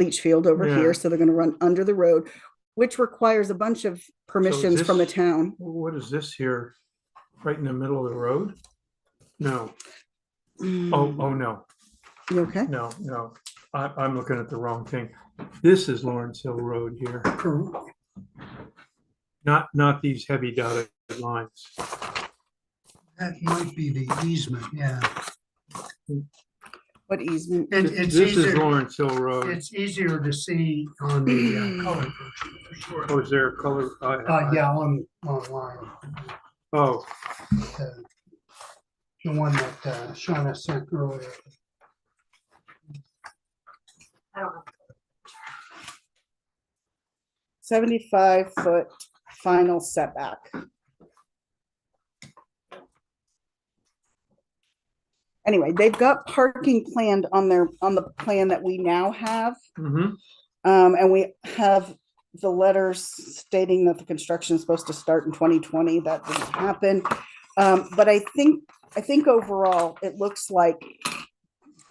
leach field over Yeah. here. So they're going to run under the road, which requires a bunch of permissions this- from the town. What is this here? Right in the middle of the road? No. Oh, no. You okay? No. I'm looking at the wrong thing. This is Lawrence Hill Road here. Not these heavy dotted lines. That might be the easement, yeah. What easement? It's This is easier, Lawrence Hill Road. it's easier to see on the color version for sure. Oh, is there a color? Yeah, online. Oh, The one that Shauna sent earlier. 75-foot final setback. Anyway, they've got parking planned on the plan that we now have. mhm. And we have the letters stating that the construction is supposed to start in 2020. That didn't happen. But I think overall, it looks like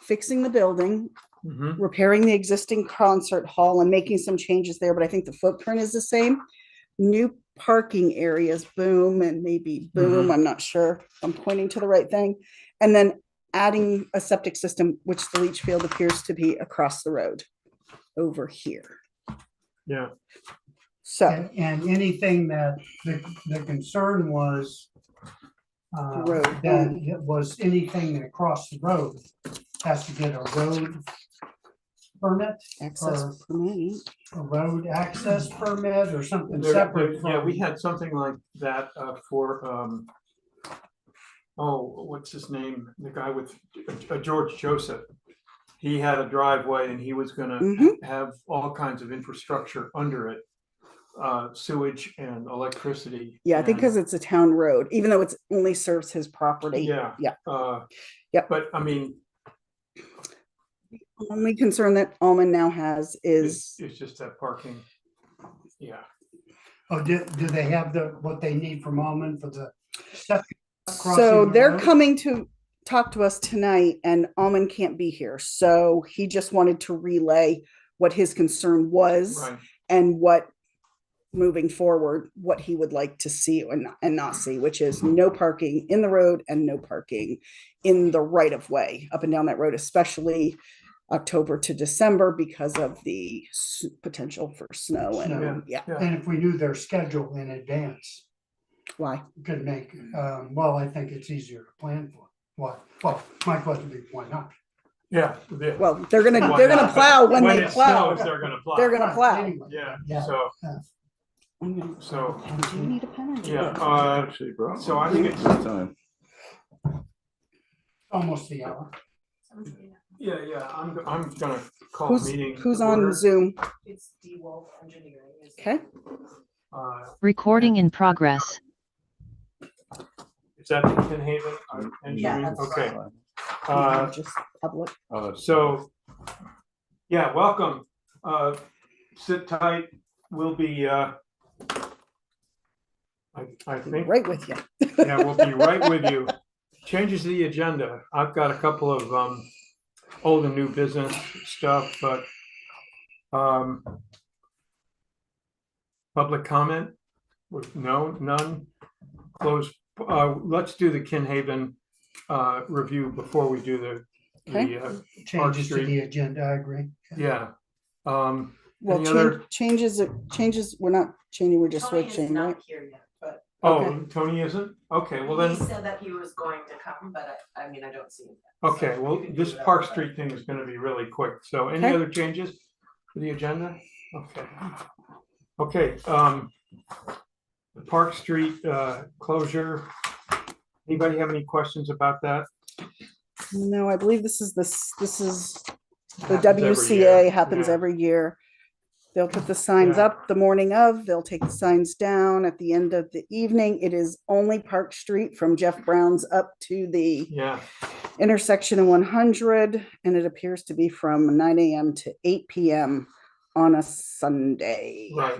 fixing the building, Mhm. repairing the existing concert hall and making some changes there, but I think the footprint is the same. New parking areas, boom, and maybe boom, Mhm. I'm not sure if I'm pointing to the right thing. And then adding a septic system, which the leach field appears to be across the road over here. Yeah. So, And anything that the concern was road. that it was anything that crossed the road has to get a road permit access or permit. a road access permit or something There- separate. Yeah, from- we had something like that for, what's his name? The guy with George Joseph. He had a driveway and he was gonna Mhm. have all kinds of infrastructure under it. Sewage and electricity. Yeah, I think because it's a town road, even though it's only serves his property. Yeah. Yeah. Yeah. But I mean, The only concern that Almond now has is it's just that parking. Yeah. Oh, do they have what they need from Almond for the septic crossing so the they're road? coming to talk to us tonight and Almond can't be here. So he just wanted to relay what his concern was Right. and what moving forward, what he would like to see and not see, which is no parking in the road and no parking in the right of way up and down that road, especially October to December because of the potential for snow and Snow. yeah. And if we knew their schedule in advance, Why? could make, well, I think it's easier to plan for. Why? Well, my question would be, why not? Yeah. Well, they're gonna Why they're not? gonna plow when they it plow. snows, they're gonna plow. They're gonna plow. Anyway, Yeah. Yeah. So So do you need a pen? Or do you yeah. want- Actually, bro. So I think it's time. Almost the hour. yeah. I'm gonna call Who's a meeting. who's to on order. Zoom? It's DeWolf Engineering. Okay. Recording in progress. Is that the Ken Haven engineering? that's Okay. Just public. So, yeah, welcome. Sit tight. We'll be, I think, Right with you. yeah, we'll be right with you. Changes the agenda. I've got a couple of old and new business stuff, but public comment with none. Close. Let's do the Ken Haven review before we do the Changes to Street. the agenda, I agree. yeah. Well, Any other- changes, we're not changing, we're just Tony is switching, right? not here yet, but Oh, Tony isn't? Okay, well he then, said that he was going to come, but I mean, I don't see him yet. okay, So well, we can this do that, Park but- Street thing is gonna be really quick. So any Okay. other changes to the agenda? Okay. Okay, the Park Street closure. Anybody have any questions about that? No, I believe this is the Happens every WCA year. happens Yeah. every year. They'll put the signs Yeah. up the morning of, they'll take the signs down at the end of the evening. It is only Park Street from Jeff Brown's up to the Yeah, intersection of 100, and it appears to be from 9 a.m. to 8 p.m. on a Sunday. right.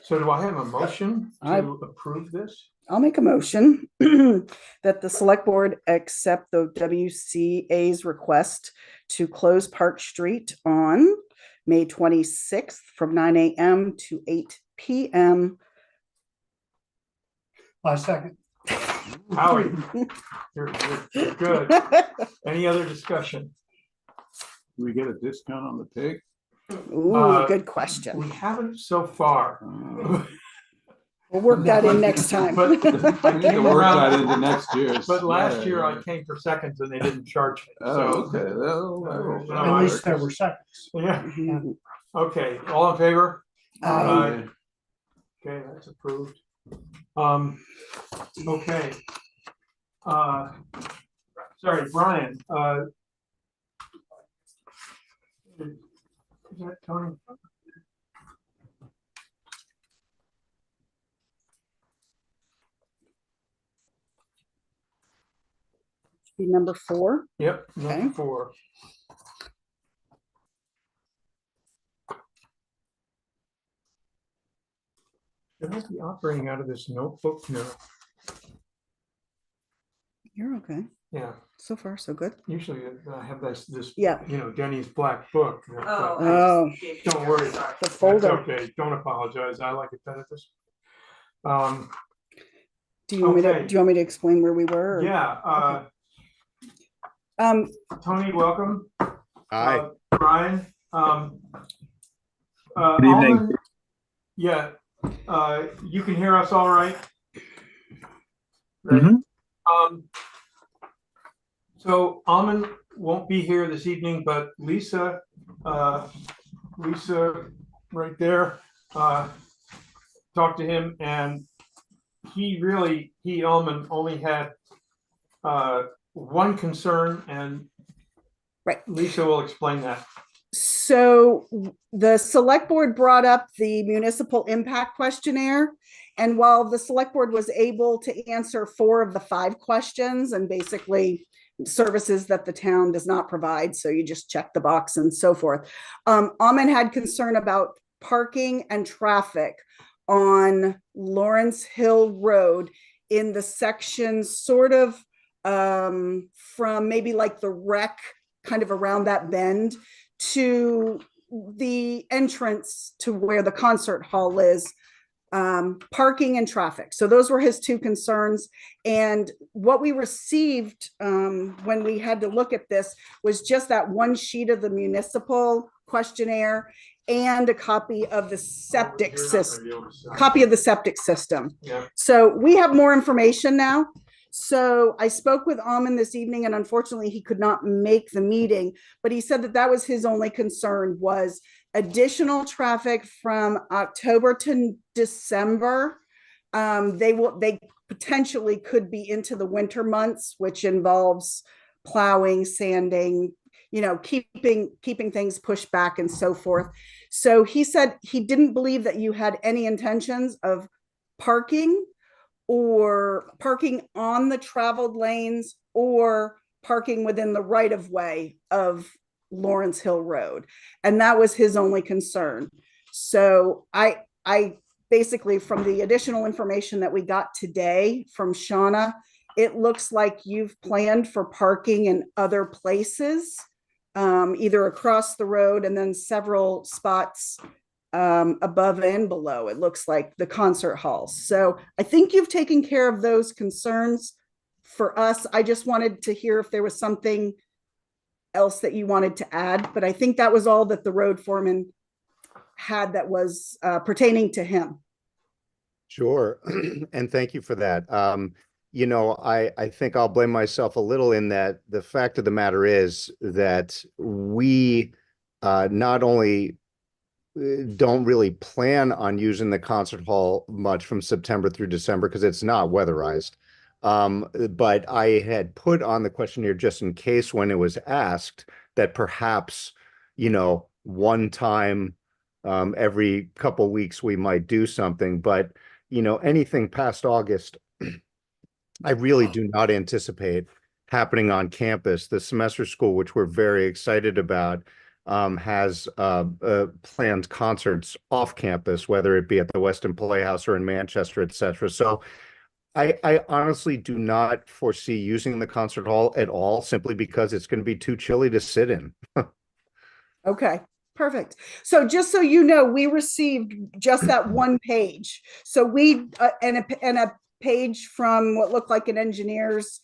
So do I have a motion I- to approve this? I'll make a motion that the select board accept the WCA's request to close Park Street on May 26th from 9 a.m. to 8 p.m. I second. Howie, you're good. Any other discussion? Do we get a discount on the pig? Ooh, good question. We haven't so far. We'll work that in next time. But I need to work that into next year's. But last year I came for seconds and they didn't charge me. Oh, So, okay. At least there were seconds. yeah. Mhm. Okay, all in favor? Aye. Okay, that's approved. Okay. Sorry, Brian, is that Tony? Be number 4. Yep, number Okay. 4. Should I be operating out of this notebook? No. You're okay. Yeah, So far, so good. usually I have this, Yeah. Denny's black book. Oh. but Oh. I just gave Don't you- worry. sorry. The That's folder. okay, don't apologize. I like it better this. Do you want me to? Okay. Do you want me to explain where we were? or- Yeah, Tony, welcome. Hi. Brian. Good evening. Almond, yeah, you can hear us all right? Right. Mhm. So Almond won't be here this evening, but Lisa right there, talked to him and Almond only had one concern and Right. Lisa will explain that. So the select board brought up the municipal impact questionnaire. And while the select board was able to answer 4 of the 5 questions and basically services that the town does not provide, so you just check the box and so forth. Amin had concern about parking and traffic on Lawrence Hill Road in the section sort of from maybe like the wreck kind of around that bend to the entrance to where the concert hall is, parking and traffic. So those were his 2 concerns. And what we received when we had to look at this was just that one sheet of the municipal questionnaire and a copy of the septic system. Yeah. So we have more information now. So I spoke with Almond this evening and unfortunately he could not make the meeting, but he said that was his only concern was additional traffic from October to December. They potentially could be into the winter months, which involves plowing, sanding, keeping things pushed back and so forth. So he said he didn't believe that you had any intentions of parking on the traveled lanes or parking within the right of way of Lawrence Hill Road. And that was his only concern. So I basically, from the additional information that we got today from Shauna, it looks like you've planned for parking in other places, either across the road and then several spots above and below. It looks like the concert halls. So I think you've taken care of those concerns for us. I just wanted to hear if there was something else that you wanted to add, but I think that was all that the road foreman had that was pertaining to him. Sure. And thank you for that. I think I'll blame myself a little in that the fact of the matter is that we not only don't really plan on using the concert hall much from September through December because it's not weatherized. But I had put on the questionnaire just in case when it was asked that perhaps, one time every couple weeks we might do something. But, anything past August, I really do not anticipate happening on campus. The semester school, which we're very excited about, has planned concerts off campus, whether it be at the Weston Playhouse or in Manchester, etc. So I honestly do not foresee using the concert hall at all, simply because it's going to be too chilly to sit in. Okay, Perfect. So just so you know, we received just that one page. So we, and a page from what looked like an engineer's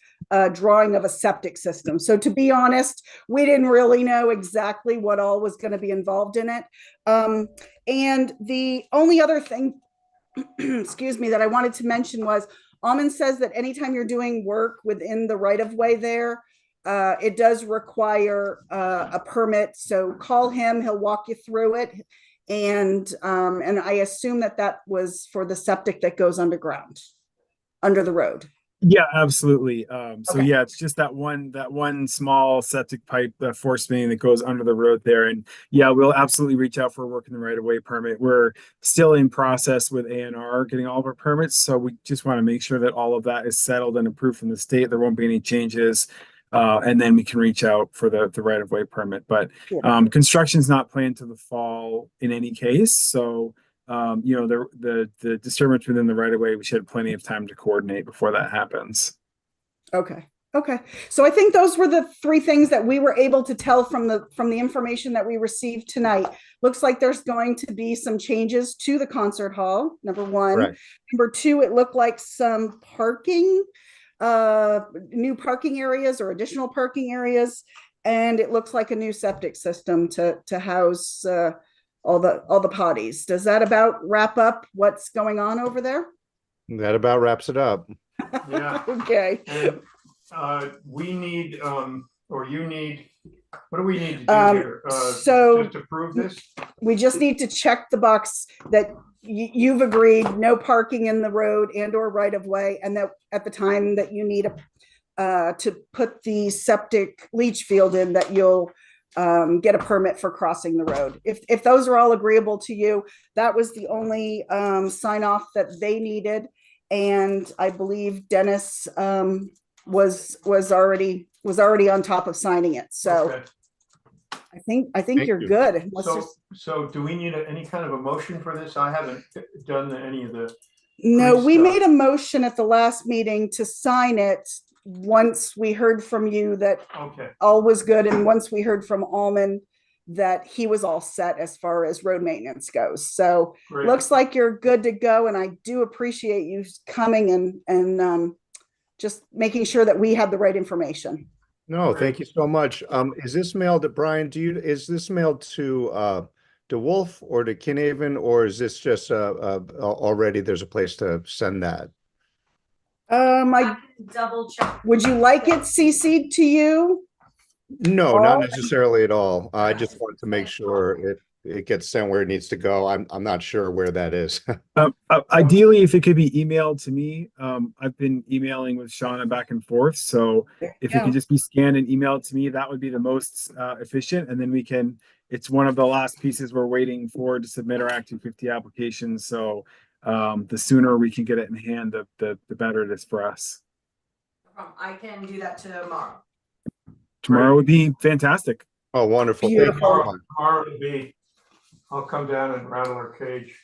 drawing of a septic system. So to be honest, we didn't really know exactly what all was going to be involved in it. And the only other thing, excuse me, that I wanted to mention was Almond says that anytime you're doing work within the right of way there, it does require a permit. So call him, he'll walk you through it. And I assume that that was for the septic that goes underground, under the road. Yeah, absolutely. So Okay. yeah, it's just that one small septic pipe, the force main that goes under the road there. And yeah, we'll absolutely reach out for a work in the right of way permit. We're still in process with A&R getting all of our permits. So we just want to make sure that all of that is settled and approved from the state. There won't be any changes. And then we can reach out for the right of way permit. But construction's not planned to the fall in any case. So you know, the disturbance within the right of way, we should have plenty of time to coordinate before that happens. Okay. Okay. So I think those were the three things that we were able to tell from the information that we received tonight. Looks like there's going to be some changes to the concert hall, number one. Right. Number two, it looked like some parking, new parking areas or additional parking areas. And it looks like a new septic system to house all the potties. Does that about wrap up what's going on over there? That about wraps it up. Yeah. Okay. And we need, or you need, what do we need to do here? So just approve this? we just need to check the box that you've agreed no parking in the road and or right of way, and that at the time that you need to put the septic leach field in, that you'll get a permit for crossing the road. If those are all agreeable to you, that was the only sign off that they needed. And I believe Dennis was already on top of signing it. So Okay. I think you're you. good. So do we need any kind of a motion for this? I haven't done any of the. No, we stuff. made a motion at the last meeting to sign it once we heard from you that Okay. all was good, and once we heard from Almond that he was all set as far as road maintenance goes. So Great. looks like you're good to go, and I do appreciate you coming and just making sure that we have the right information. No, thank you so much. Is this mailed to Brian? Is this mailed to Wolf or to Kinhaven, or is this just already there's a place to send that? I Double check. would you like it CC'd to you? No, not Oh. necessarily at all. I just wanted to make sure it gets sent where it needs to go. I'm not sure where that is. Ideally, if it could be emailed to me, I've been emailing with Shauna back and forth. So if it could just be scanned and emailed to me, that would be the most efficient. And then it's one of the last pieces we're waiting for to submit our Act 250 application. So the sooner we can get it in hand, the better it is for us. I can do that tomorrow. Tomorrow would be fantastic. Oh, wonderful. Thank you so Beautiful. much. Tomorrow to be, I'll come down and rattle her cage.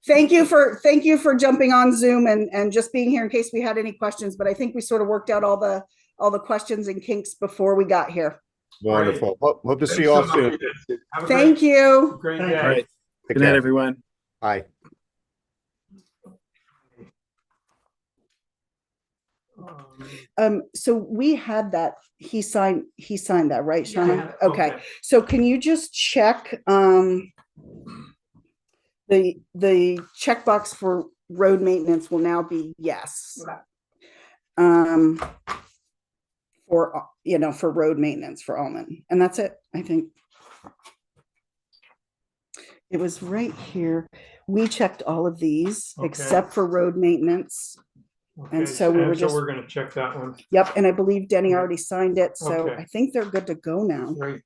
Thank you for jumping on Zoom and just being here in case we had any questions, but I think we sort of worked out all the questions and kinks before we got here. Wonderful. Hope to see you all soon. Have a Thank you. Great Thank day. All right. Take Good night, care. everyone. Bye. So we had that, he signed that, right, Yeah, I Shauna? have it. Okay, so can you just check, the checkbox for road maintenance will now be yes. Okay. For road maintenance for Almond, and that's it, I think. It was right here. We checked all of these Okay. except for road maintenance. And Okay, so we were just- we're gonna check that one. Yep, and I believe Denny already signed it, so Okay. I think they're good to go now. Great.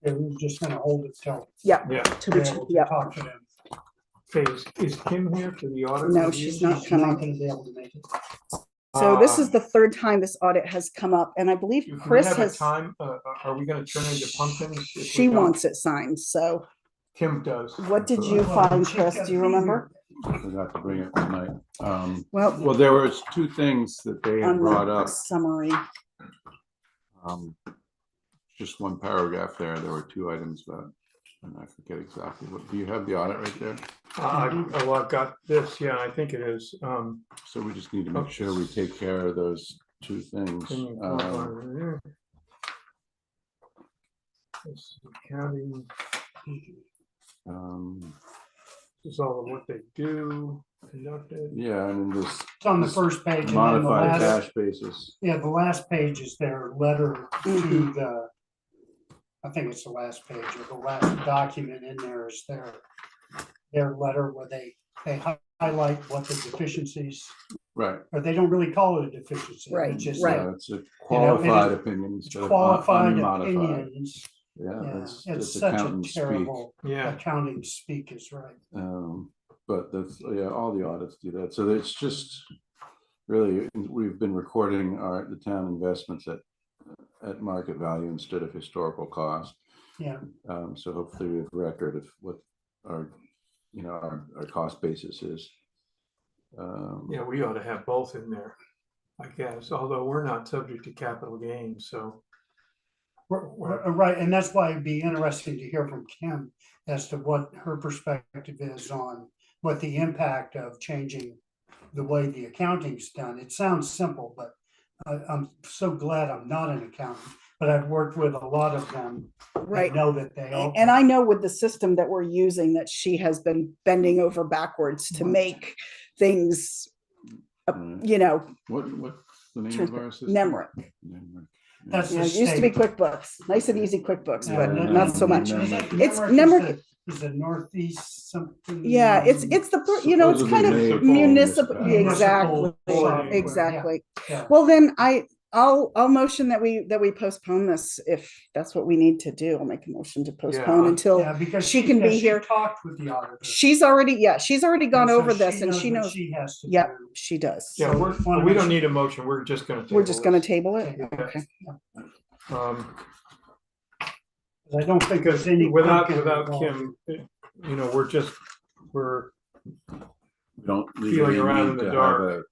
And we're just gonna hold it till. Yep. Yeah. To we're be, able to yep. talk to them. Okay, is Kim here for the audit? No, review? she's not She's not coming. gonna be able to make it. So this is the third time this audit has come up, and I believe Do we Chris have a has, time, are we gonna turn into pumpkins? if we she don't? wants it signed, so Kim does. what did you Well, find, she's Chris? gotta Do you be remember? Forgot to bring it tonight. Well, Well, there was two things that they had on brought the up. summary, Um, just one paragraph there. There were two items about, and I forget exactly what, do you have the audit right there? Well, I've got this, yeah, I think it is. So we just need to make sure we take care of those two things. Counting Um, is all of what they do, conducted. yeah, and then this It's on the first page. And then the modified last, cash basis. yeah, the last page is their letter to the, I think it's the last page or the last document in there is their letter where they highlight what the deficiencies, Right. or they don't really call it a deficiency. Right, It's just right. Yeah, it's a qualified it is- opinion it's instead of qualified unmodified. opinions. Yeah, Yeah, that's it's just such a accountant speak. terrible Yeah, accounting speak is right. But that's, yeah, all the audits do that. So it's just really, we've been recording the town investments at market value instead of historical cost. Yeah. So hopefully we have record of what our, you know, our cost basis is. yeah, we ought to have both in there, I guess, although we're not subject to capital gains, so. Right, and that's why it'd be interesting to hear from Kim as to what her perspective is on what the impact of changing the way the accounting's done. It sounds simple, but I'm so glad I'm not an accountant, but I've worked with a lot of them. Right. I know that they all. And I know with the system that we're using that she has been bending over backwards to make things, you know, What's the name of our system? Nemrick. Nemrick. That's Yeah, the it used to be state. QuickBooks, nice and easy QuickBooks, Yeah, but no, not so no, much. no, no. It's Nemrick is the northeast something. Yeah, it's the, you know, it's kind of Supposedly municipal, made exactly, software, exactly. Yeah. Well, then I'll motion that we postpone this if that's what we need to do. I'll make a motion to postpone Yeah. until Yeah, because she can be here. Talked with the auditor. She's already gone And so over this and she what knows, She has to yeah, do. she does. Yeah, So we don't need a motion, we're just gonna. We're just gonna this. table it, Yeah. okay. I don't think Because there's any. without quick involved. Kim, you know, we're We don't Feeling legally around in need the to have dark. a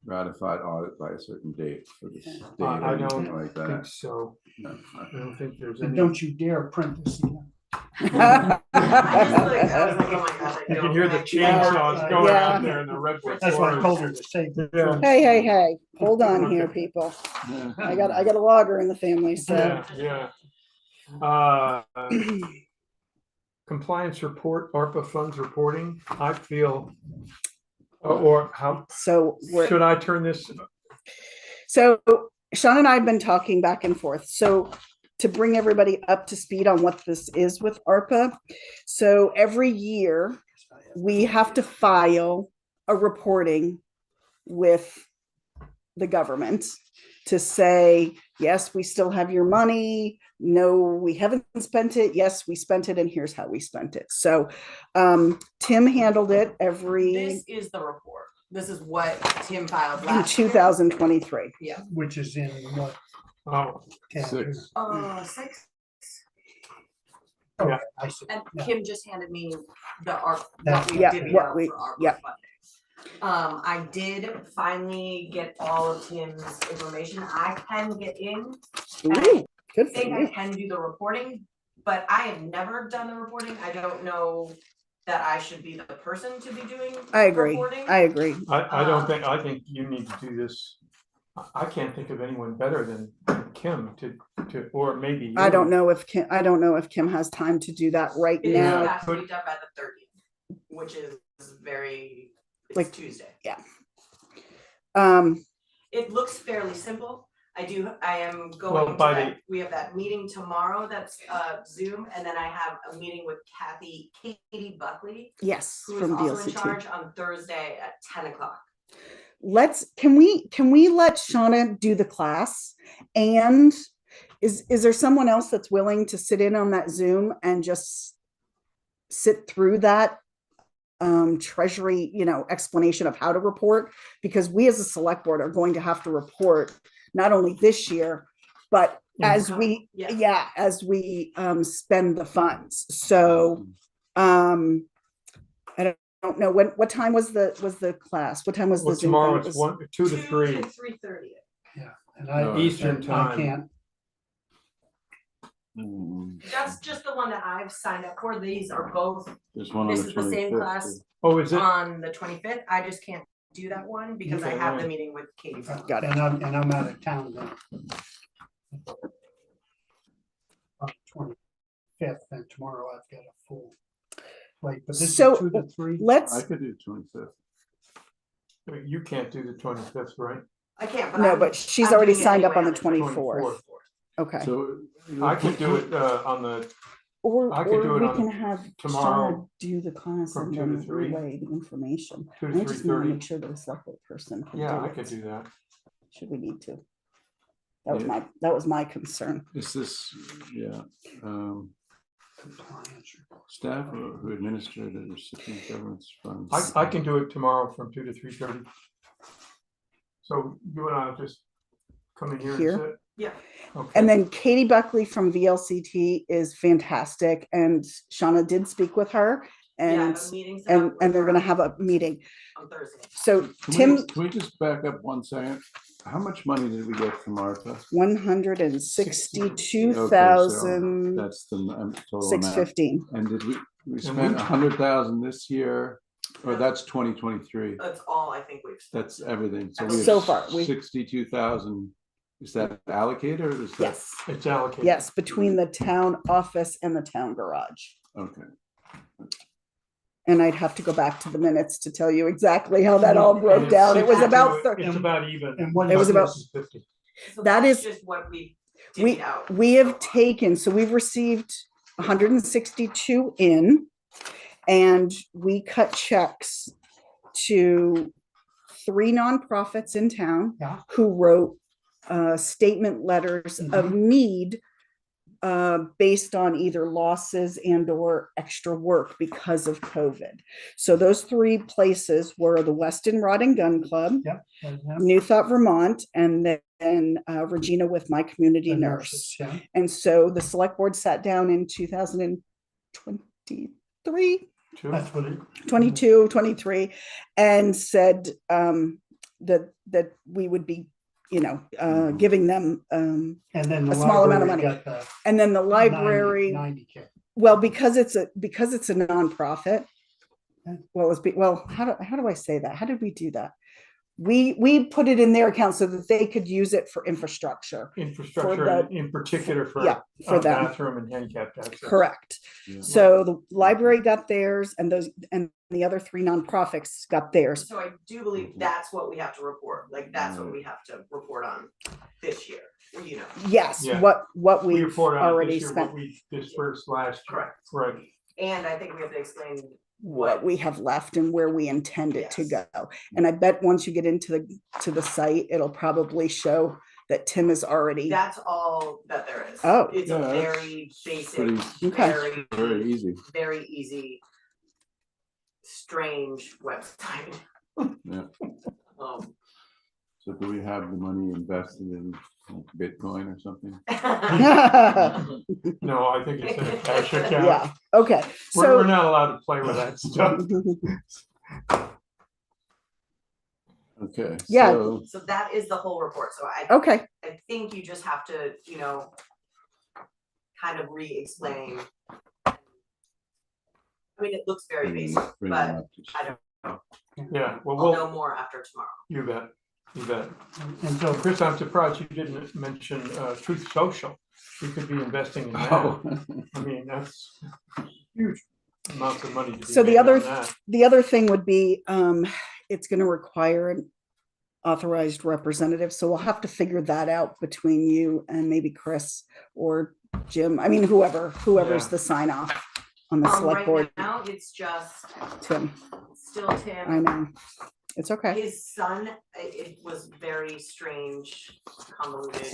ratified audit by a certain date for the state or I don't anything like think that. so. No. I don't think there's And any. don't you dare print this again. I was like, oh my gosh, I You can don't hear the think- chainsaws going Yeah. out there in the redwood That's why I told her forest. to say. Yeah. Hey, hold on here, Okay. people. Yeah. I got a logger in the family, so. Yeah. Compliance report, ARPA funds reporting, I feel, or how, So should I turn this? So Sean and I have been talking back and forth. So to bring everybody up to speed on what this is with ARPA. So every year we have to file a reporting with the government to say, yes, we still have your money. No, we haven't spent it. Yes, we spent it. And here's how we spent it. So Tim handled it This is the report. This is what Tim filed in last year. 2023. Which is in what? Oh, 10? 6. 6. Yeah. I see. And Yeah. Kim just handed me the ARP, That- what we Yeah, divvied what out we- for ARPA yeah. funding. I did finally get all of Tim's information. I can get in. Ooh, good I for think I you. can do the reporting, but I have never done the reporting. I don't know that I should be the person to be doing. I agree. reporting. I agree. I don't think, I think you need to do this. I can't think of anyone better than Kim to, or maybe you. I don't know if Kim has time to do that right It now. has to be done by the 30th, which is very, it's Like- Tuesday. Um, It looks fairly simple. I am Well, going to by that, we have that meeting tomorrow that's Zoom, and then I have a meeting with Katie Buckley, yes, who is from also in VLCT. charge on Thursday at 10 o'clock. Can we let Shauna do the class? And is there someone else that's willing to sit in on that Zoom and just sit through that treasury, explanation of how to report? Because we as a select board are going to have to report not only this year, but as we spend the funds. So I don't know what time was the class? What time was Well, the Zoom tomorrow thing? it's 2 to 3. 3:30. Yeah, and I Eastern and time. I can't. That's just the one that I've signed up for. These are both, There's one on this the is the same 25th. class Oh, is it? on the 25th. I just can't do that one because I Okay, have the yeah. meeting with Katie. Got it. And I'm out of town then. On 25th, and tomorrow I've got a full. Right, but this is So 2 to 3. I let's, could do 25th. You can't do the 25th, right? I can't, but no, I'm- but she's I'm already doing it signed up anyway on the 24th. Okay. So. I could do it on the, Or, I could do or it we on can have tomorrow Shauna do the class from and 2 to then 3. relay the information. 2 I to just want to 3:30. make sure that a select board person can Yeah, do I it. could do that. Should we need to? That was Yeah. that was my concern. Is this, yeah, Compliance. staff who administer the recipient government's funds? I can do it tomorrow from 2 to 3:30. So you and I'll just come in here Here? and sit? Yeah. Okay. And then Katie Buckley from VLCT is fantastic, and Shauna did speak with her, Yeah, and the meeting's set up with and they're her gonna have a meeting. on Thursday. So Can Tim, we, can we just back up 1 second? How much money did we get from ARPA? 162,615. That's the total amount. And did we spent 100,000 this year, or that's 2023? That's all I think we've spent. That's everything. So we So have far, 62,000. Is that allocated or is that? yes, It's allocated. yes, between the town office and the town garage. Okay. And I'd have to go back to the minutes to tell you exactly how that all broke down. It was about, It's about even. And what It was is about- this? 50. So that that's is- just what we we, divvied out. we have taken, so we've received 162 in, and we cut checks to 3 nonprofits in town Yeah. who wrote statement letters of need based on either losses and or extra work because of COVID. So those 3 places were the Weston Rod and Gun Club, Yep. New Thought, Vermont, and then Regina with My Community The Nurse. nurses, yeah. And so the select board sat down in 2023, Two. That's what it. 22, 23, and said that we would be, giving them, And then the a small amount of library money. got the and then the library, 90K. well, because it's a nonprofit. Yeah. Well, how do I say that? How did we do that? We put it in their account so that they could use it for infrastructure. Infrastructure, the- in particular for Yeah, for them. bathroom and handicap access. Correct. Yeah. So the library got theirs, and the other 3 nonprofits got theirs. So I do believe that's what we have to report, like that's what we have to report on this year, Yes, Yeah. what We we've report on already this year spent, what we dispersed last year. Correct. Right. And I think we have to explain what we have left and where we intend it to Yes. go. And I bet once you get into the site, it'll probably show that Tim is already, That's all that there is. Oh. It's Yeah, a that's very basic, pretty- Okay. Very easy. very easy, strange website. Yeah. Um, So do we have the money invested in like, Bitcoin or something? No, I think it's in a cash account. yeah, okay. We're So, not allowed to play with that stuff. Okay. Yeah. So, So that is the whole report, so okay, I think you just have to, kind of re-explain. I mean, it looks very basic, bring but them up to- I don't, Yeah, well, I'll know more after tomorrow. you bet, you bet. And so Chris, I'm surprised you didn't mention Truth Social. We could be investing in that. Oh. I mean, that's huge amounts of money to be So the made other on that. the other thing would be, it's gonna require an authorized representative, so we'll have to figure that out between you and maybe Chris or Jim, I mean, whoever's Yeah. the sign off on the select Right board, now, it's just Tim, still I Tim. know, it's okay. His son, it was very strange, convoluted.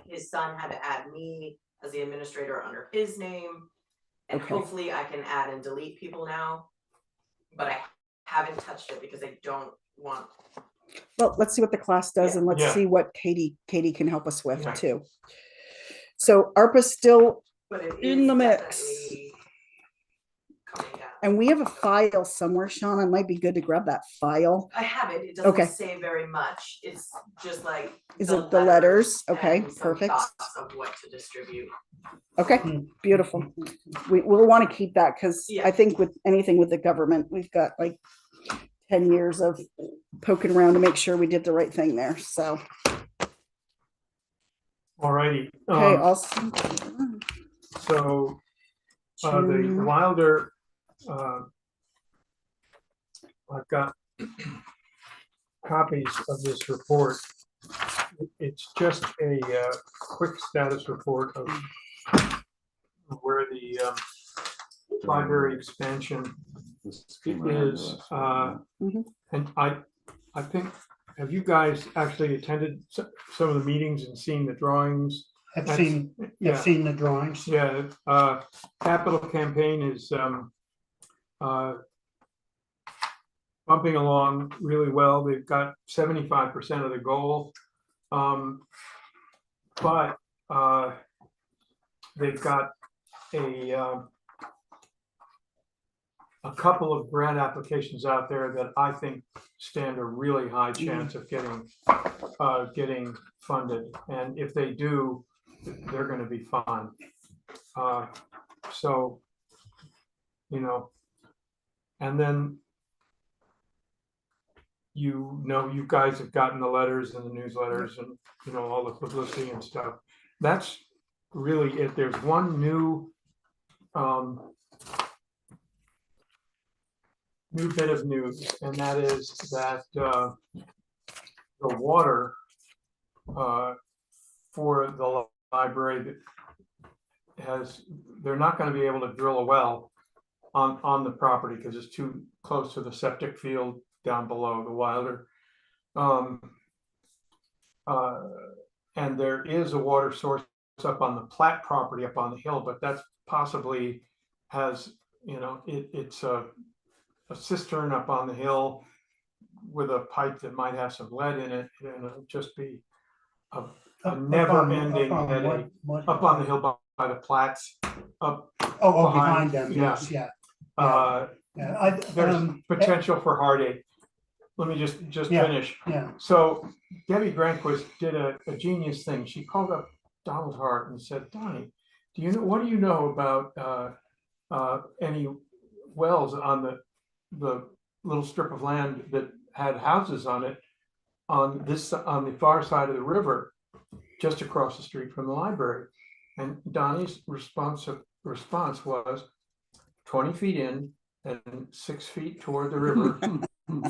His son had to add me as the administrator under his name. And Okay. hopefully I can add and delete people now. But I haven't touched it because I don't want, Well, let's see what the class does, and let's Yeah. see what Katie can help us with Yeah. too. So ARPA's still but it In is the mix. definitely coming down. And we have a file somewhere, Sean. It might be good to grab that file. I have it. It Okay. doesn't say very much. It's just like. Is it the letters? Okay, and some perfect. thoughts of what to distribute. Okay, beautiful. We'll want to keep that because Yeah. I think with anything with the government, we've got like 10 years of poking around to make sure we did the right thing there. So, All righty. okay, awesome. So the Wilder, I've got copies of this report. It's just a quick status report of where the library expansion This came around to is. us, yeah. And I think, have you guys actually attended some of the meetings and seen the drawings? I've That's- seen, yeah. I've seen the drawings. Yeah, capital campaign is bumping along really well. They've got 75% of the goal. But they've got a couple of grant applications out there that I think stand a really high chance of getting funded. And if they do, they're going to be fun. So, you know, and then, you know, you guys have gotten the letters and the newsletters and, you know, all the publicity and stuff. That's really it. There's one new bit of news, and that is that the water for the library they're not going to be able to drill a well on the property because it's too close to the septic field down below the Wilder. And there is a water source up on the Platt property up on the hill, but that's possibly has, you know, it's a cistern up on the hill with a pipe that might have some lead in it, and it'll just be a never-ending headache. Up on the hill by the Platts, up behind them, yeah. yes, yeah. There's potential for heartache. Let me just Yeah. finish. Yeah, So Debbie Granquist did a genius thing. She called up Donald Hart and said, Donnie, what do you know about any wells on the little strip of land that had houses on it on the far side of the river, just across the street from the library? And Donnie's response was 20 feet in and 6 feet toward the river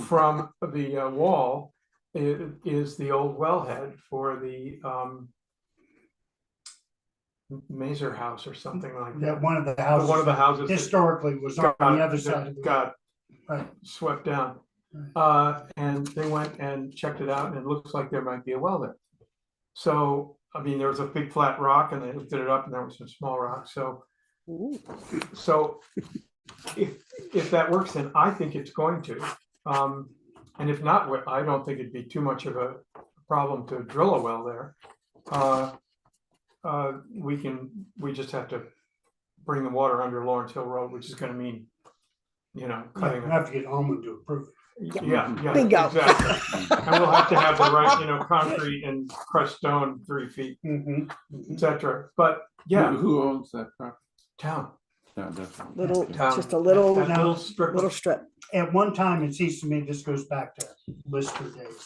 from the wall is the old wellhead for the Mazer House or something like that. one of the houses historically was on the other side of the got right. swept down. And they went and checked it out, and it looks like there might be a well there. So, I mean, there was a big flat rock, and they lifted it up, and there was some small rocks. So if that works, then I think it's going to. And if not, I don't think it'd be too much of a problem to drill a well there. We just have to bring the water under Lawrence Hill Road, which is going to mean, you know, cutting. We have to get Almond to approve it. Yeah, Bingo. exactly. And we'll have to have the right, you know, concrete and crushed stone 3 feet, etc. But yeah, Who owns that property? town. Yeah, definitely. Little, Town. just a little, That little strip. little strip. At one time, it seems to me, this goes back to Lister days,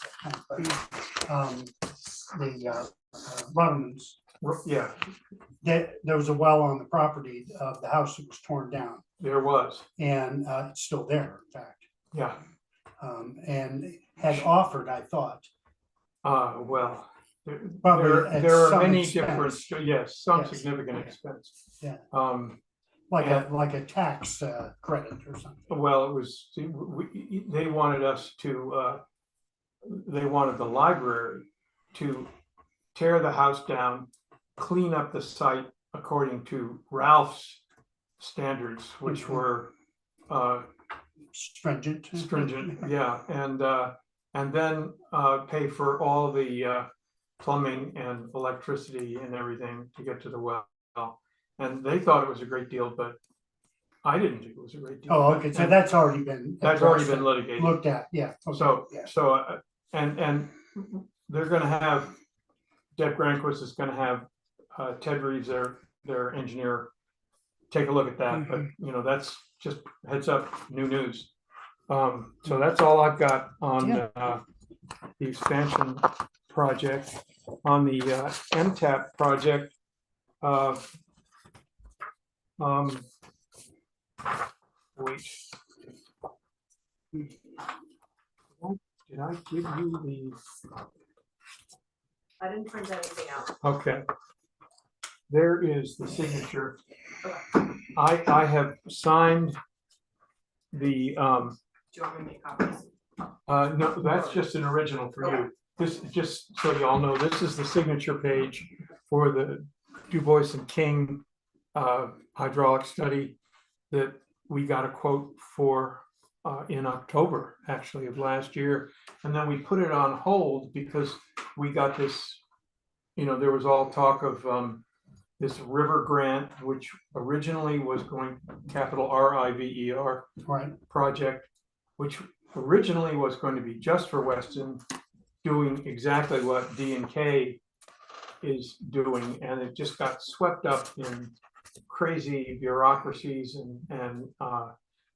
the Ruddermans, Yeah, there was a well on the property of the house that was torn down, there was. and it's still there, in fact. Yeah. And had offered, I thought, Well, Probably at there are some many expense. different, yes, some Yes. significant expense. Yeah. And- like a tax credit or something. Well, it was, they wanted us to, they wanted the library to tear the house down, clean up the site according to Ralph's standards, which were Stringent. yeah, and then pay for all the plumbing and electricity and everything to get to the well. And they thought it was a great deal, but I didn't think it was a great deal. Oh, but- okay, so and that's already been. That's already addressed been and litigated. Looked at, yeah. okay, So, yeah. and they're gonna have, Deb Granquist is gonna have Ted Reeves, their engineer, take a look at that, but that's just heads up, new news. So that's all I've got on Yeah. the expansion project. On the MTAP project, wait. Did I give you the? I didn't print anything out. Okay. There is the signature. I have signed the, Do you want me to make copies? no, that's just an original for you. This, just so you all know, this is the signature page for the Du Bois and King hydraulic study that we got a quote for in October, actually, of last year. And then we put it on hold because we got this, there was all talk of this river grant, which originally was going, capital RIVER Right, project, which originally was going to be just for Weston, doing exactly what D&K is doing, and it just got swept up in crazy bureaucracies and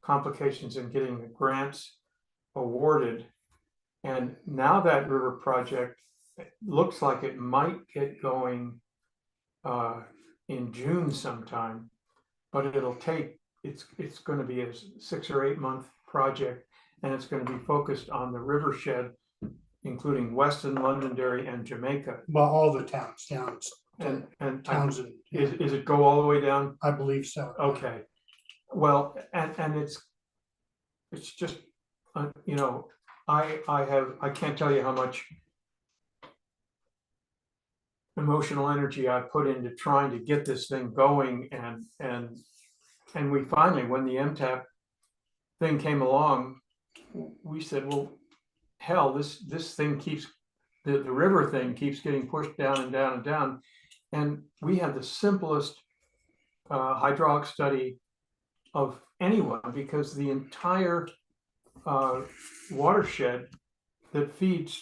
complications in getting the grants awarded. And now that river project looks like it might get going in June sometime, but it'll take, it's going to be a 6 or 8 month project, and it's going to be focused on the river shed, including Weston, Londonderry, and Jamaica. well, all the towns, And Townsend, is it go all the way down? I believe so. Okay. Well, and it's just, I can't tell you how much emotional energy I put into trying to get this thing going, and we finally, when the MTAP thing came along, we said, well, hell, this thing keeps, the river thing keeps getting pushed down and down and down. And we had the simplest hydraulic study of anyone, because the entire watershed that feeds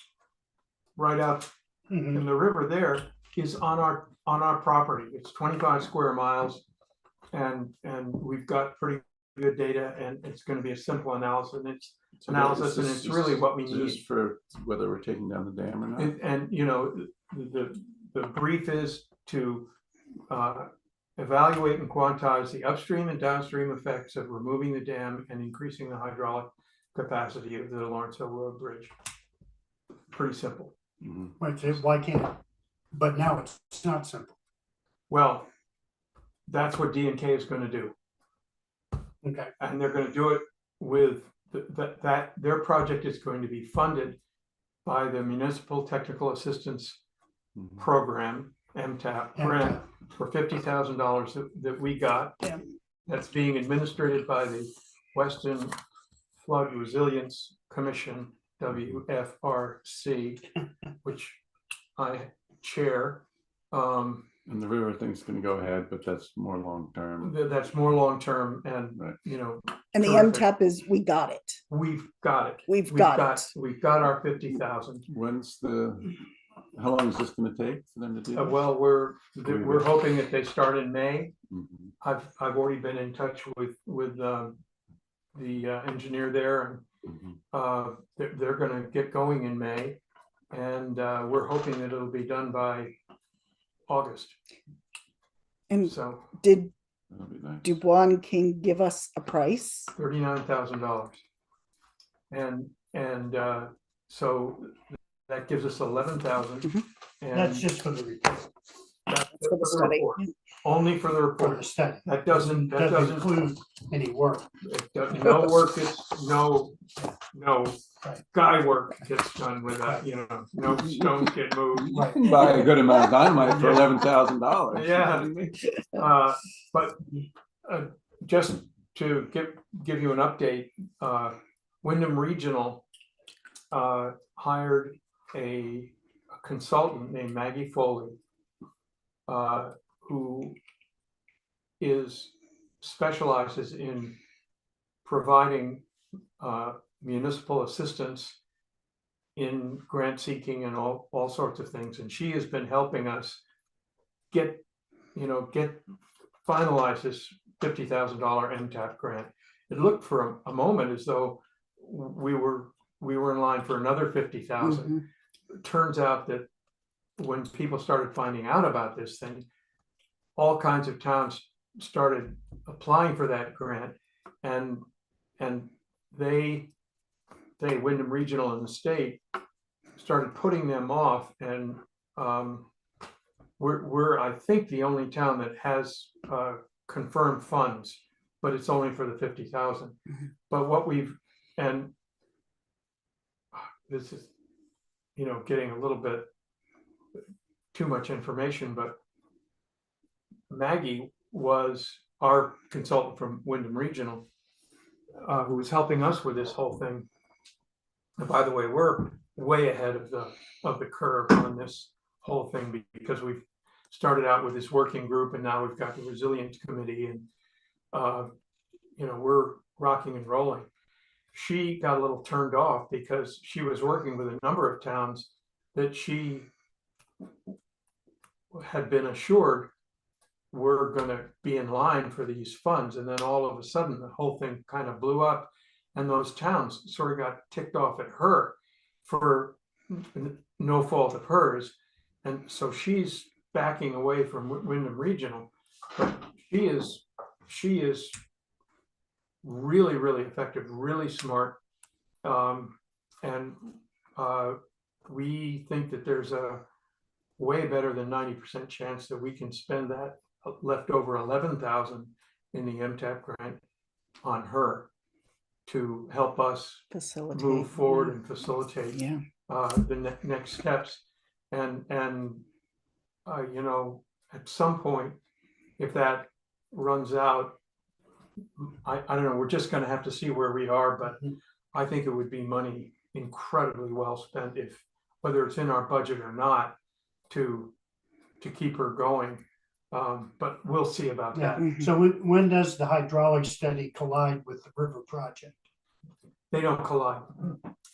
right out Mhm. in the river there is on our property. It's 25 square miles, and we've got pretty good data, and it's going to be a simple analysis, and it's really what we need. Just for whether we're taking down the dam or not. And the brief is to evaluate and quantize the upstream and downstream effects of removing the dam and increasing the hydraulic capacity of the Lawrence Hill Road Bridge. Pretty simple. Mhm. Right, so why can't, but now it's not simple. Well, that's what D&K is going to do. Okay, And they're going to do it with that their project is going to be funded by the Municipal Technical Assistance Mhm. Program, MTAP grant, for $50,000 that we got. Yeah. That's being administered by the Western Flood Resilience Commission, WFRC, which I chair. And the river thing's gonna go ahead, but that's more long-term. That's more long-term, and Right. And the Terrific. MTAP is, we got it. we've got it. We've got it. We've got our 50,000. How long is this gonna take for them to do? this? Well, we're hoping that they start in May. Mhm. I've already been in touch with the engineer there, Mhm. and they're going to get going in May, and we're hoping that it'll be done by August. And So did That'll be nice. Dubois and King give us a price? $39,000, and so that gives us 11,000. Mhm. And that's just for the report, that's For the study. report. Only for the for the report. study. That doesn't Include any work. no work gets, no Right. guy work gets done with that, no stones get moved. You can buy a good amount of dynamite for Yeah. $11,000. Yeah. But just to give you an update, Wyndham Regional hired a consultant named Maggie Foley, who is specializes in providing municipal assistance in grant seeking and all sorts of things. And she has been helping us get finalize this $50,000 MTAP grant. It looked for a moment as though we were in line for another 50,000. Turns out that when people started finding out about this thing, all kinds of towns started applying for that grant, and they Wyndham Regional and the state started putting them off, and we're I think the only town that has confirmed funds, but it's only for the 50,000. But what and this is getting a little bit too much information, but Maggie was our consultant from Wyndham Regional, who was helping us with this whole thing. And by the way, we're way ahead of the curve on this whole thing, because we've started out with this working group, and now we've got the resilience committee, and we're rocking and rolling. She got a little turned off because she was working with a number of towns that she had been assured were going to be in line for these funds, and then all of a sudden the whole thing kind of blew up, and those towns sort of got ticked off at her for no fault of hers, and so she's backing away from Wyndham Regional. But she is really, really effective, really smart, and we think that there's a way better than 90% chance that we can spend that leftover 11,000 in the MTAP grant on her to help us move forward and facilitate the next steps. And at some point, if that runs out, I don't know, we're just going to have to see where we are, but I think it would be money incredibly well spent, if whether it's in our budget or not, to keep her going. But we'll see about that. So when does the hydraulic study collide with the river project? They don't collide.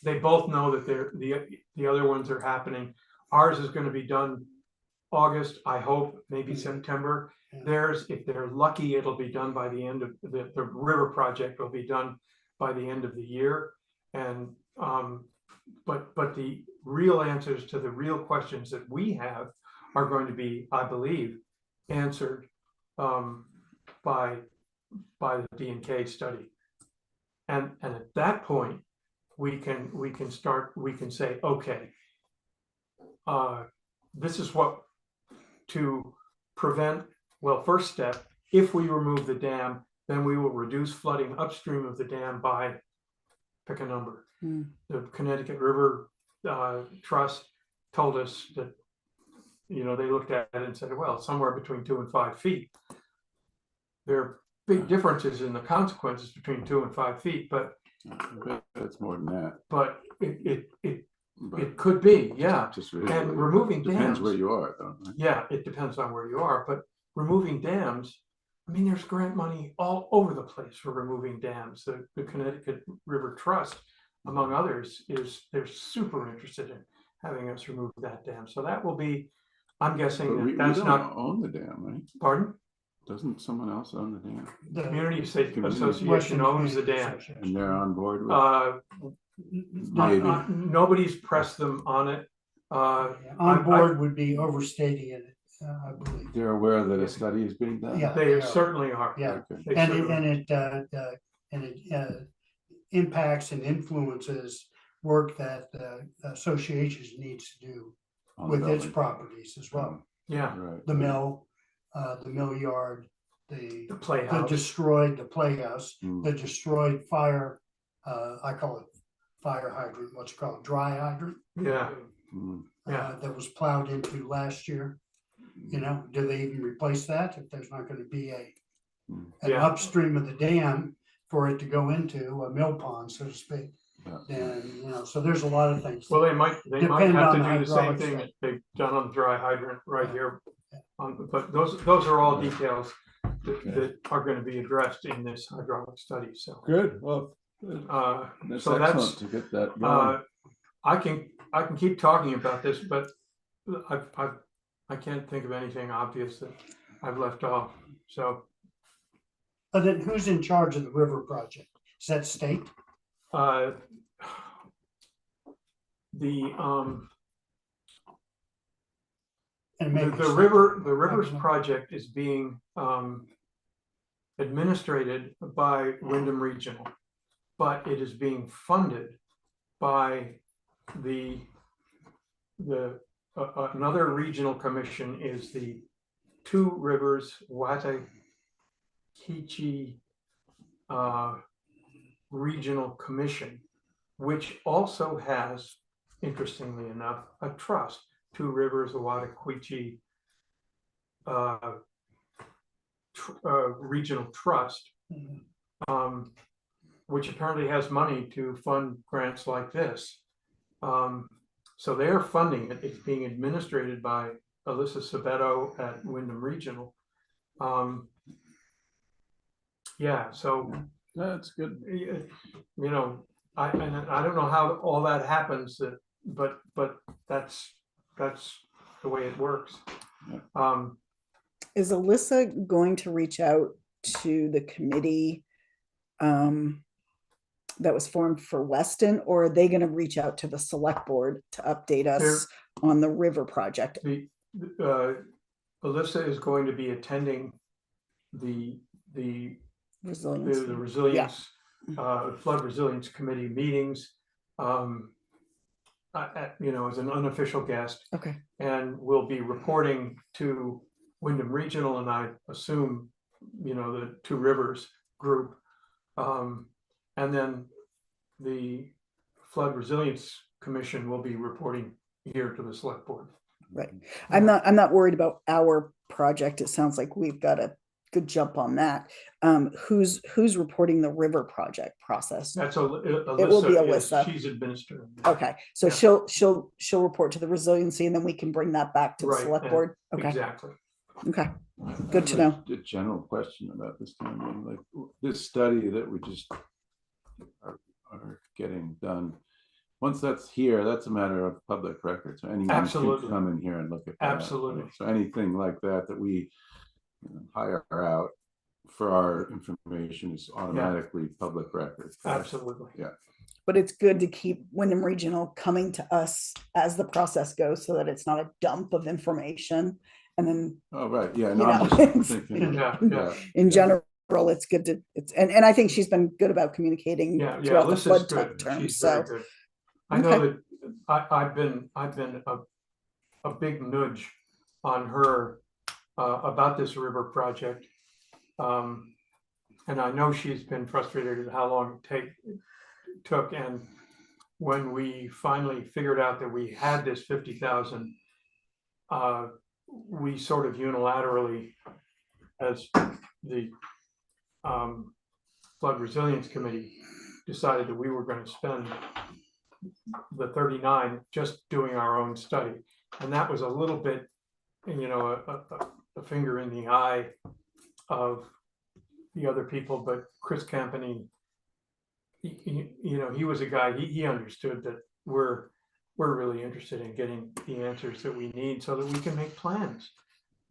They both know that the other ones are happening. Ours is going to be done August, I hope, maybe September. Theirs, if they're lucky, it'll be done by the end of the river project will be done by the end of the year. And but the real answers to the real questions that we have are going to be, I believe, answered by the D&K study. And at that point, we can say, okay, this is what to prevent. Well, first step, if we remove the dam, then we will reduce flooding upstream of the dam by, pick a number. The Connecticut River Trust told us that, they looked at it and said, well, somewhere between 2 and 5 feet. There are big differences in the consequences between 2 and 5 feet, but it's more than that. But it could be, yeah. Just really, and removing depends dams, where you are, though. Right? Yeah, it depends on where you are. But removing dams, I mean, there's grant money all over the place for removing dams. The Connecticut River Trust, among others, they're super interested in having us remove that dam. So that will be, I'm guessing we that's don't not own the dam, right? Pardon? Doesn't someone else own the dam? The Community Association Weston owns the Community dam. Association. And they're on board with maybe. Nobody's pressed them on it. On board would be overstating it, I believe. They're aware that a study is being done. Yeah. They certainly are. Yeah, They and certainly it impacts and influences work that the association needs to do on the with its building. properties as well. Yeah, Right. The mill yard, the the playhouse. destroyed, the playhouse, Mm. the destroyed fire, I call it fire hydrant, what's it called, dry hydrant, Yeah, Mm. Yeah. that was plowed into last year. Do they even replace that if there's not gonna be an Yeah. upstream of the dam for it to go into a mill pond, so to speak? Yeah. Then, so there's a lot of things. well, they might Depend have on to the do the same hydraulic thing stuff. that they've done on the dry hydrant right Yeah. here. Yeah. But those are all details that are gonna be addressed in this hydraulic study, so. Good, well, that's So excellent to get that going. I can keep talking about this, but I can't think of anything obvious that I've left off, so. But then who's in charge of the river project? Is that state? Uh, And maybe the state- rivers project is being administrated by Wyndham Regional, but it is being funded by another regional commission is the Two Rivers Watakichi Regional Commission, which also has, interestingly enough, a trust, Two Rivers Watakichi Regional Trust, which apparently has money to fund grants like this. So they're funding it. It's being administrated by Alyssa Sabetto at Wyndham Regional. Yeah, so That's good. you know, I don't know how all that happens, but that's the way it works. Is Alyssa going to reach out to the committee that was formed for Weston, or are they going to reach out to the select board to update us on the river project? Alyssa is going to be attending the Resilience. the resilience, flood resilience committee meetings, as an unofficial guest, Okay. and will be reporting to Wyndham Regional, and I assume, the Two Rivers group, and then the flood resilience commission will be reporting here to the select board. Right. I'm not worried about our project. It sounds like we've got a good jump on that. Who's reporting the river project process? That's It will be Alyssa. She's administering. Okay, so Yeah. she'll report to the resiliency, and then we can bring that back to the Right, select and- board. Okay, Exactly. okay, I good to have know. A general question about this time, like this study that we just are getting done. Once that's here, that's a matter of public record. So anyone Absolutely. can come in here and look at that. Absolutely. So anything like that we hire out for our information is automatically public record. Absolutely. Yeah. But it's good to keep Wyndham Regional coming to us as the process goes, so that it's not a dump of information. And then, Oh, right. Yeah. You No, I'm know, just thinking. Yeah, Yeah. in general, it's good to, and I think she's been good about communicating Yeah, throughout the Alyssa's flood good. terms, She's very so. good. I know that I've been a big nudge on her about this river project. And I know she's been frustrated at how long it took. And when we finally figured out that we had this 50,000, we sort of unilaterally, as the flood resilience committee, decided that we were going to spend the 39 just doing our own study. And that was a little bit, a finger in the eye of the other people, but Chris Campany, he was a guy, he understood that we're really interested in getting the answers that we need so that we can make plans.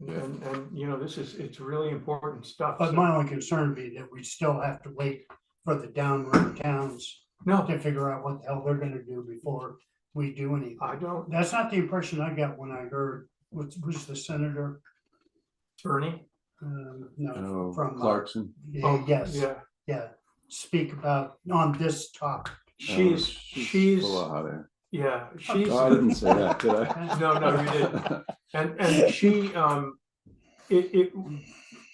And it's really important stuff. But So- my only concern would be that we still have to wait for the downriver towns No, to figure out what the hell they're gonna do before we do anything. I don't, That's not the impression I got when I heard, who's the senator? Bernie. No, Oh, from. Clarkson. Oh, Yes, Yeah, yeah, speak about, on this topic. she's full of hot air. yeah, she's, Oh, I didn't say that, did I? No, you didn't. And she,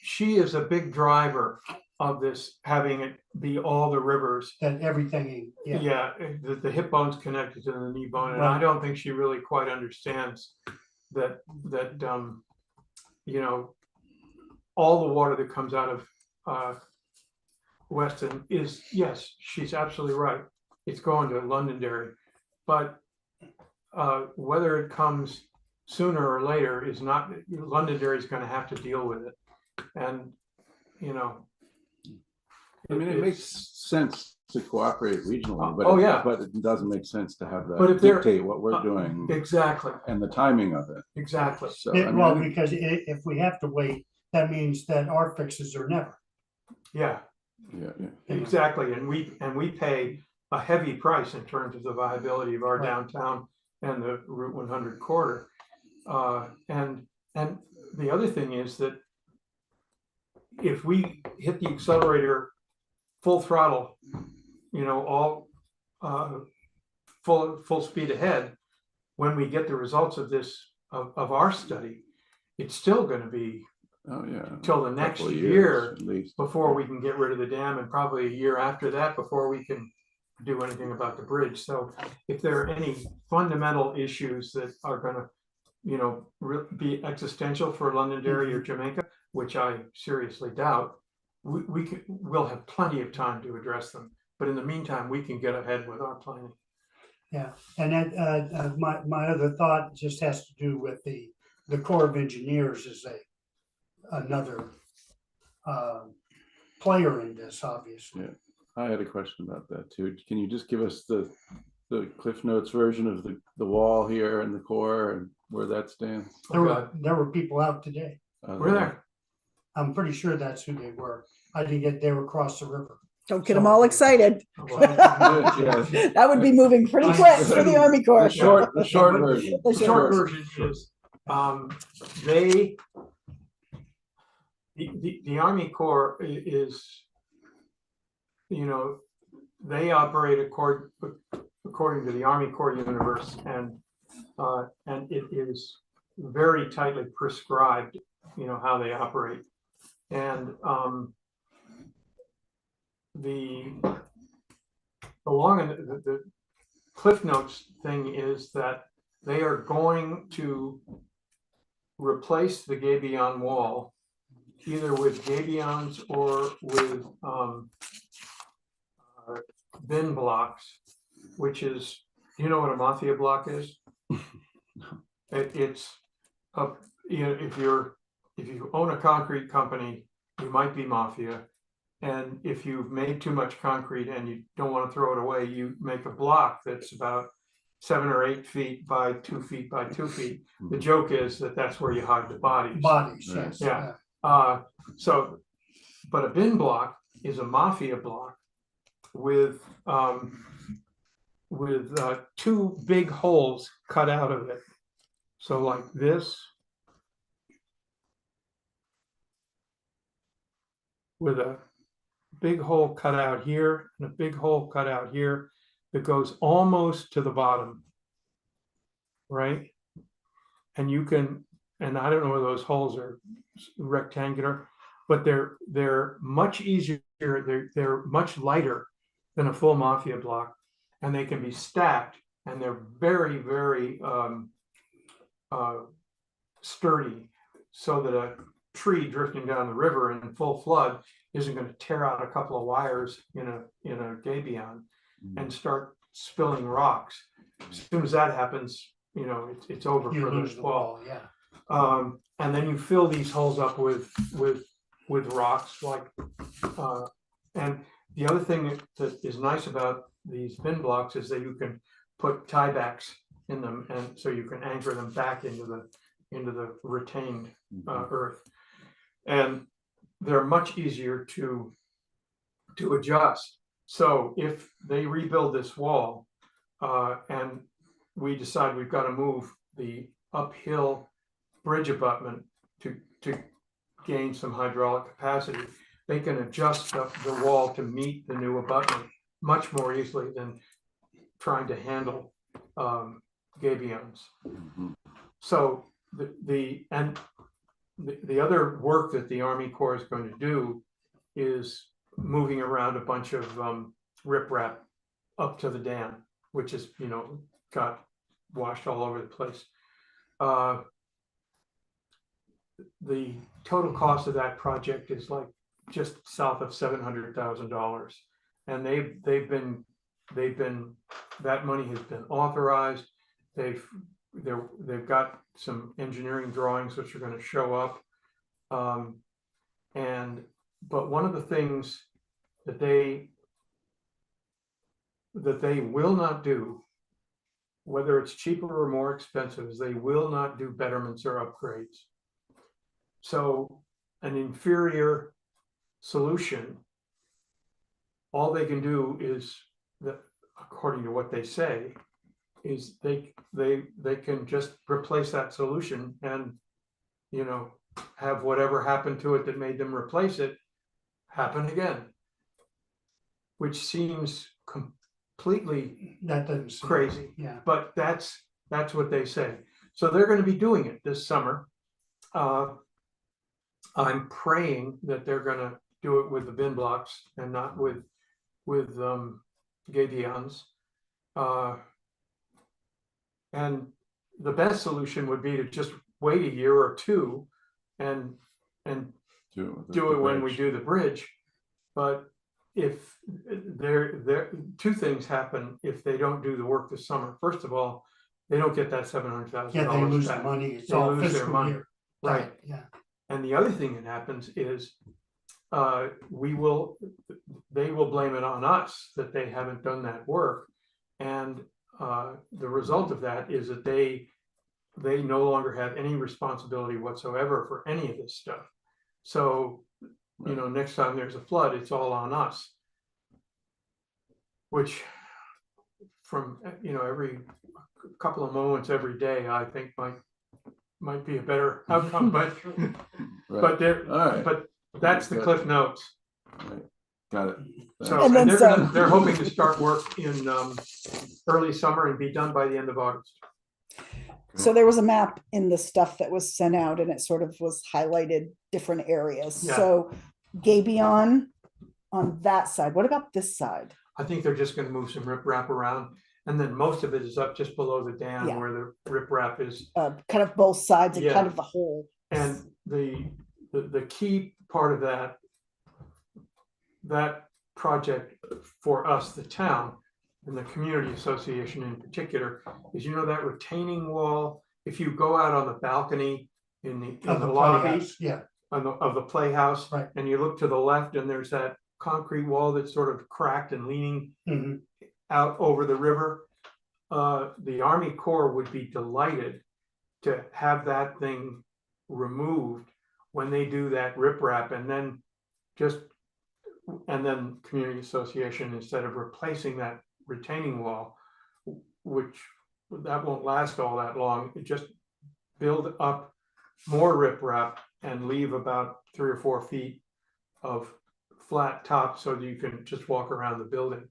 she is a big driver of this, having it be all the rivers. That everything, yeah, Yeah, the hip bone's connected to the knee bone, and I Right. don't think she really quite understands that all the water that comes out of Weston is, yes, she's absolutely right. It's going to Londonderry, but whether it comes sooner or later is not, Londonderry is going to have to deal with it. And you know. I mean, it makes sense to cooperate regionally, but Oh, yeah. but it doesn't make sense to have But that if they're- dictate what we're doing Exactly, and the timing of it. exactly. So, I mean, I Well, think- because if we have to wait, that means that our fixes are never. Yeah, yeah, yeah. exactly. And we pay a heavy price in terms of the viability of our Right. downtown and the Route 100 corridor. And the other thing is that if we hit the accelerator full throttle, you know, all full speed ahead, when we get the results of this of our study, it's still going to be Oh, yeah. till the next Couple of year years, at least. before we can get rid of the dam, and probably a year after that before we can do anything about the bridge. So if there are any fundamental issues that are going to, you know, be existential for Londonderry or Jamaica, which I seriously doubt, we'll have plenty of time to address them. But in the meantime, we can get ahead with our planning. Yeah, and that, my other thought just has to do with the Corps of Engineers is another player in this, obviously. Yeah. I had a question about that too. Can you just give us the Cliff Notes version of the wall here and the core and where that stands? There were people out today. We're there. I'm pretty sure that's who they were. I think they were across the river. Don't get them all excited. Yeah. That would be moving pretty quick for the Army Corps. The short version. The short version is, the Army Corps is, you know, they operate according to the Army Corps universe, and it is very tightly prescribed, you know, how they operate. And the Cliff Notes thing is that they are going to replace the gabion wall either with gabions or with bin blocks, which is, you know what a mafia block is? It's a, you know, if you own a concrete company, you might be mafia. And if you've made too much concrete and you don't want to throw it away, you make a block that's about 7 or 8 feet by 2 feet by 2 feet. The joke is that that's where you hide the bodies. Bodies, Right. yes. Yeah. But a bin block is a mafia block with 2 big holes cut out of it. So like this, with a big hole cut out here and a big hole cut out here that goes almost to the bottom, right? And you can, and I don't know whether those holes are rectangular, but they're much easier, they're much lighter than a full mafia block, and they can be stacked, and they're very, very sturdy, so that a tree drifting down the river in full flood isn't going to tear out a couple of wires in a gabion and start spilling rocks. As soon as that happens, you know, it's over You for lose the the wall. wall, yeah. And then you fill these holes up with rocks, like, and the other thing that is nice about these bin blocks is that you can put tiebacks in them, and so you can anchor them back into the retained earth, and they're much easier to adjust. So if they rebuild this wall, and we decide we've got to move the uphill bridge abutment to gain some hydraulic capacity, they can adjust the wall to meet the new abutment much more easily than trying to handle gabions. So the other work that the Army Corps is going to do is moving around a bunch of riprap up to the dam, which is, you know, got washed all over the place. The total cost of that project is like just south of $700,000, and they've been that money has been authorized. They've got some engineering drawings which are going to show up, and but one of the things that they will not do, whether it's cheaper or more expensive, is they will not do betterments or upgrades. So an inferior solution, all they can do is that, according to what they say, is they can just replace that solution and, you know, have whatever happened to it that made them replace it happen again, which seems completely That doesn't seem crazy. Yeah. But that's what they say. So they're going to be doing it this summer. I'm praying that they're going to do it with the bin blocks and not with gabions. And the best solution would be to just wait a year or two and do it when we do the bridge. But if there two things happen if they don't do the work this summer. First of all, they don't get that $700,000. Yeah, they lose the money. It's all lose their fiscal money. year. Right. Yeah. And the other thing that happens is they will blame it on us that they haven't done that work. And the result of that is that they no longer have any responsibility whatsoever for any of this stuff. So, you know, next time there's a flood, it's all on us. Which from, you know, every couple of moments every day, I think might be a better outcome, but Right. but that's the Cliff Notes. Right. Got it. So And then they're hoping to start work in early summer and be done by the end of August. So there was a map in the stuff that was sent out and it sort of was highlighted different areas. Yeah. So Gabion on that side. What about this side? I think they're just going to move some riprap around, and then most of it is up just below the dam Yeah. where the riprap is. Kind of both sides and Yeah. kind of the whole. And the key part of that project for us, the town, and the community association in particular, is, you know, that retaining wall. If you go out on the balcony in the lobby, playhouse, yeah, of the playhouse, Right. and you look to the left, and there's that concrete wall that's sort of cracked and leaning Mhm. out over the river. The Army Corps would be delighted to have that thing removed when they do that riprap, and then community association, instead of replacing that retaining wall, which that won't last all that long, just build up more riprap and leave about 3 or 4 feet of flat top so that you can just walk around the building.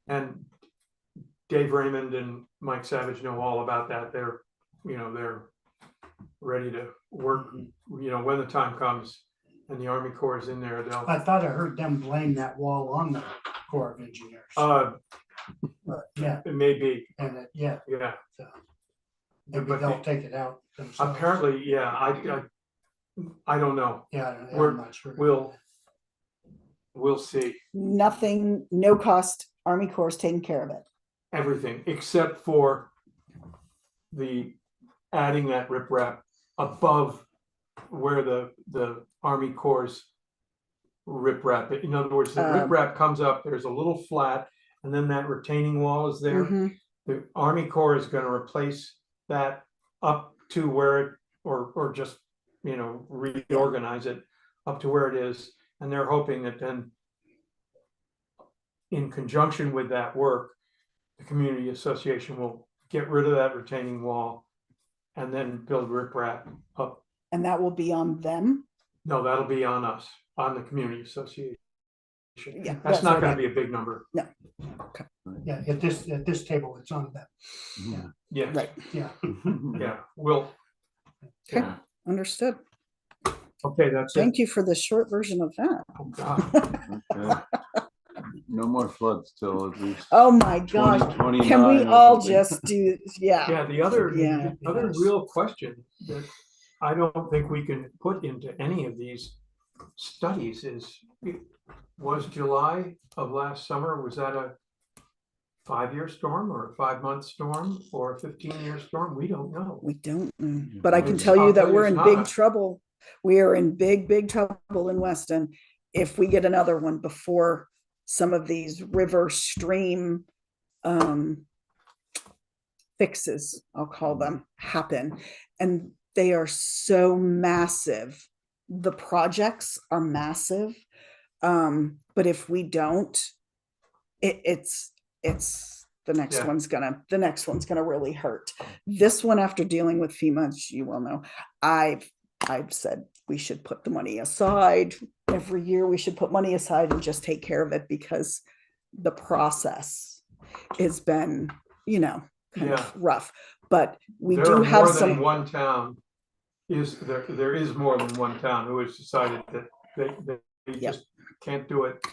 And Dave Raymond and Mike Savage know all about that. They're ready to work, you know, when the time comes and the Army Corps is in there, they'll. I thought I heard them blame that wall on the Corps of Engineers. But yeah, It may be, and yeah, yeah. maybe But they'll take it out themselves. apparently, yeah, I don't know. Yeah, we're- I'm not sure. We'll see Nothing, no cost. Army Corps is taking care of it. everything except for the adding that riprap above where the Army Corps' riprap. In other words, the riprap comes up, there's a little flat, and then that retaining wall is there. Mhm. The Army Corps is going to replace that up to where it, or just, you know, reorganize it up to where it is. And they're hoping that then, in conjunction with that work, the community association will get rid of that retaining wall and then build riprap up. And that will be on them. No, that'll be on us, on the community association. Yeah, That's not what going I- to be a big number. Yeah, at this table, it's on them. Yeah, Right. Yeah. yeah, we'll. Okay. Understood. Okay, that's it. Thank you for the short version of that. Oh, God. Okay. No more floods till at least Oh my gosh. 2029 Can we or all something. just do, yeah. Yeah, the other Yeah. real question that I don't think we can put into any of these studies is, was July of last summer, was that a 5-year storm or a 5-month storm or a 15-year storm? We don't know. We don't know, but I can It's tell you that we're it's in not big a- trouble. We are in big trouble in Weston. if we get another one before some of these river stream fixes, I'll call them, happen. And they are so massive. The projects are massive. But if we don't, it's the next Yeah. the next one's gonna really hurt. This one, after dealing with FEMA, as you well know, I've said we should put the money aside. Every year we should put money aside and just take care of it, because the process has been, kind Yeah. of rough. But we There do are have more than some. one town, there is more than one town who has decided that they Yeah. just can't do it.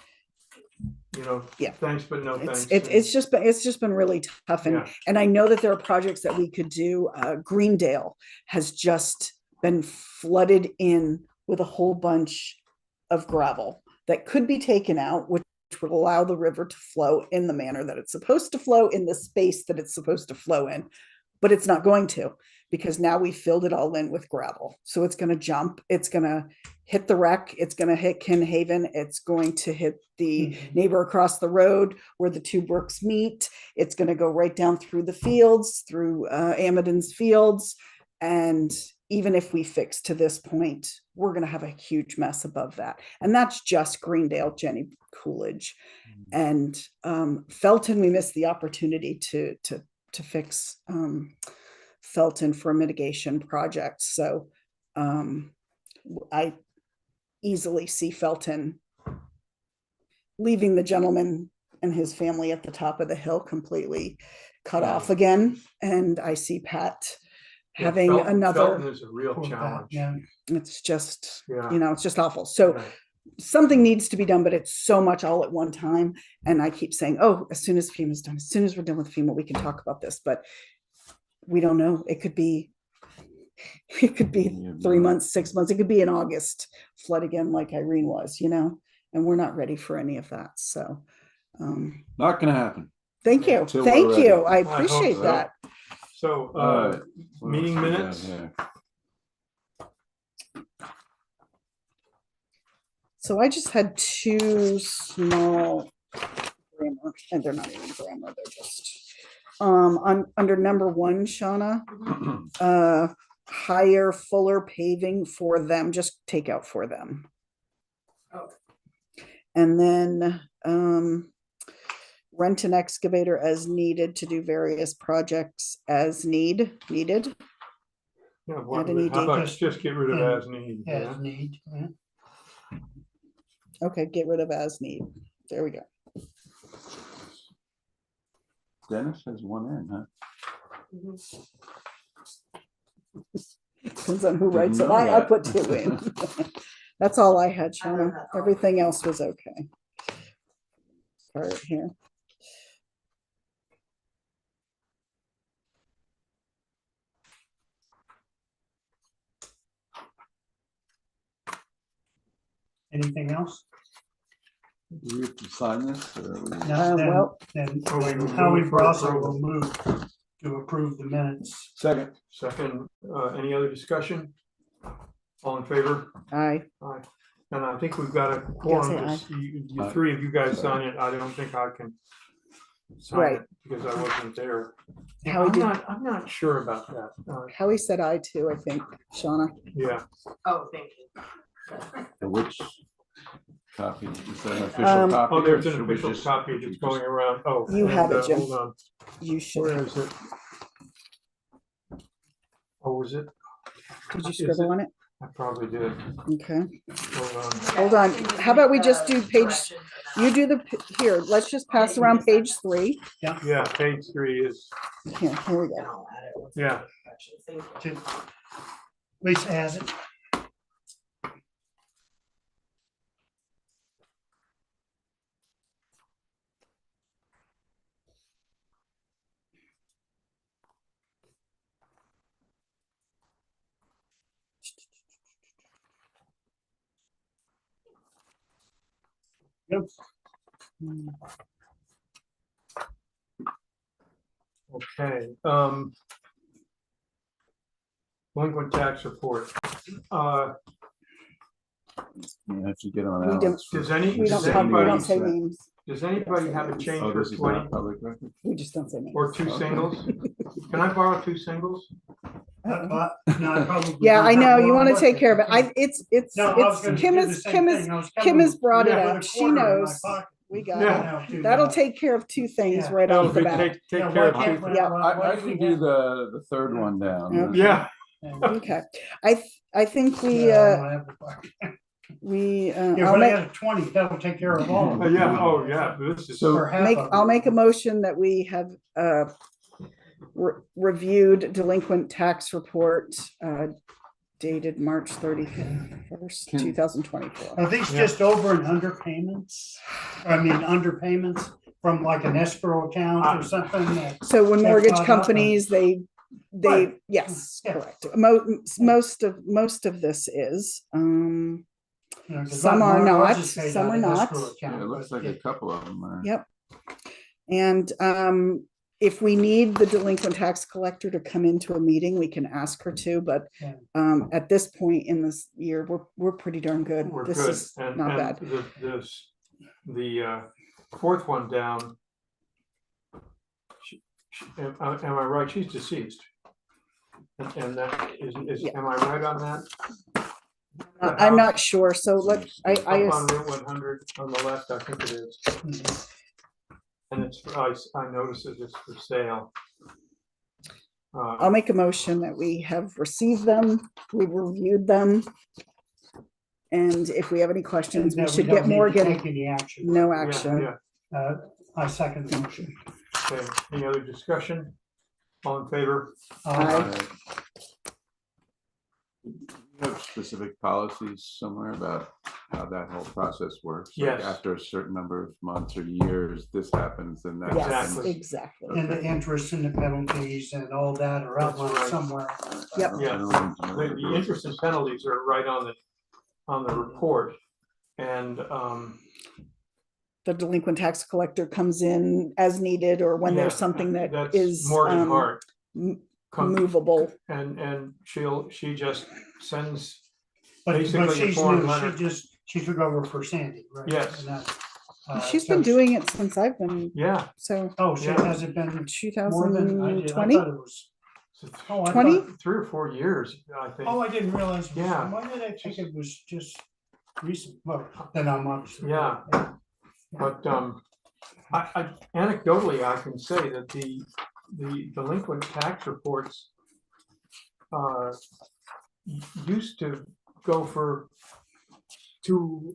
Yeah. Thanks, but no thanks. It's just been really tough. And Yeah. and I know that there are projects that we could do. Greendale has just been flooded in with a whole bunch of gravel that could be taken out, which would allow the river to flow in the manner that it's supposed to flow, in the space that it's supposed to flow in. But it's not going to, because now we filled it all in with gravel. So it's going to jump, it's going to hit the wreck, it's going to hit Kinhaven, it's going to hit the neighbor across the road where the two brooks meet. It's going to go right down through the fields, through Amadon's fields. And even if we fix to this point, we're going to have a huge mess above that. And that's just Greendale, Jenny Coolidge. And Felton, we missed the opportunity to fix Felton for a mitigation project. So I easily see Felton leaving the gentleman and his family at the top of the hill completely cut off again. And I see Pat having Felton another. is a real challenge. Yeah. It's just, Yeah. it's just awful. So Yeah. something needs to be done, but it's so much all at one time. And I keep saying, oh, as soon as FEMA's done, as soon as we're done with FEMA, we can talk about this. But we don't know. It could be 3 months, 6 months. It could be in August, flood again like Irene was, and we're not ready for any of that. So Not gonna happen. thank you. Till we're Thank you. ready. I hope appreciate so. that. So, All right. What meeting else we got minutes? here? So I just had two small grammar, and they're not even grammar, they're just under number 1, Shauna, hire Fuller paving for them, just take out for them. Oh. And then rent an excavator as needed to do various projects as needed. Yeah, Add an how about ED. just get rid of Yeah. as need? As need. Yeah. Okay, get rid of as need. There we go. Dennis has one in, huh? Depends on who writes it. Didn't know I that. put 2 in. That's all I had, Shauna. Everything else was okay. Start here. Anything else? Do we have to sign this or? are we- No, well- then Oh, we will Howie move for Brazel approval. will move to approve the minutes. Second. Second, any other discussion? All in favor? Aye. Aye. And I think we've got a quorum, aye. just you Aye. 3 of you guys sign it. I don't think I can sign Right. it because I wasn't there. Howie did. I'm not sure about that. Howie said aye too, I think, Shauna. Yeah, Oh, thank you. Which copy? Is that an official Um, copy? oh, there's or an should we official just- copy should we that's just- going around. Oh. You have and, it, Jim. Hold on, You should. where is it? Oh, is it? Did you Is scribble it? on it? I probably did. Okay. Hold on. Hold on. Can you How about we make just the do page- correction for You that? do here, let's just pass around page 3. Yeah, page 3 is, Here we And go. I'll add it once I Yeah. make the correction. Thank you. Lisa has it. Yep. okay. Delinquent tax report. You have to get on We Alex. don't- for- Does any- We Does don't cover, we don't anybody say names. Does anybody have a change Oh, for this is not 20 public record? We just don't say names. or 2 singles? Can I borrow 2 singles? No, I probably Yeah, don't I have know, you one want to with take it. care of it. It's, No, I was gonna Kim do the is, same Kim is, thing. I was Kim coming has brought it with a up. She quarter in my knows. pocket We got Yeah. it. now to, That'll take care of 2 things Yeah. right That off would the be bat. take Yeah, care why of can't 2. we- Yeah. I do can we do have- the third one down. Yeah, Okay, I think we, Yeah, I don't have the pocket. Yeah, I'll but I make, got a 20, that'll take care of all of them. yeah, oh, yeah, this is. So- Or half of I'll them. make a motion that we have, reviewed delinquent tax report, dated March 31st, Can- 2024. Are these Yeah. just over and under payments? I mean, underpayments from like an escrow account or something that, So when Yeah, mortgage caught up companies, they, Right. yes, Yeah. correct. Most of this is, you know, 'cause Some are ours not, is paid some out are of not. escrow Yeah, account, it looks but like a couple of them are. Yep. And if we need the delinquent tax collector to come into a meeting, we can ask her to, but Yeah. at this point in this year, we're pretty darn good. We're This good, is and, not and bad. the 4th one down. Am I right? She's deceased. And that is, Yeah. am I right on that? I'm not sure, so let, Up on Route 100 on the left, I think it is. Mhm. And it's, I noticed that it's for sale. I'll make a motion that we have received them, we've reviewed them. And if we have any questions, we That should don't get need to Morgan, take any action. no Yeah, action. yeah. I second the motion. Okay, any other discussion? All in favor? Aye. You have specific policies somewhere about how that whole process works? Like Yes. after a certain number of months or years, this happens and that Yes, happens. Exactly. exactly. And the interest and the penalties and all that are That's outlined right. somewhere. Yep. Yeah. The interest and penalties are right on the report. And, The delinquent tax collector comes in as needed, or when there's yeah, something that that's is Morgan Hart. Come- movable. And she just sends, But Basically, a she's form new, letter. she took over for Sandy, right? Yes. And that, She's so been doing it since I've been, yeah. so Oh, she Yeah. hasn't been more than, I 2020. thought it was. Oh, I 20? thought- 3 or 4 years, I think. Oh, I didn't realize. it was- Yeah. Why did I think it was just recent? Well, then I'm obviously. Yeah. But I anecdotally, I can say that the delinquent tax reports used to go for two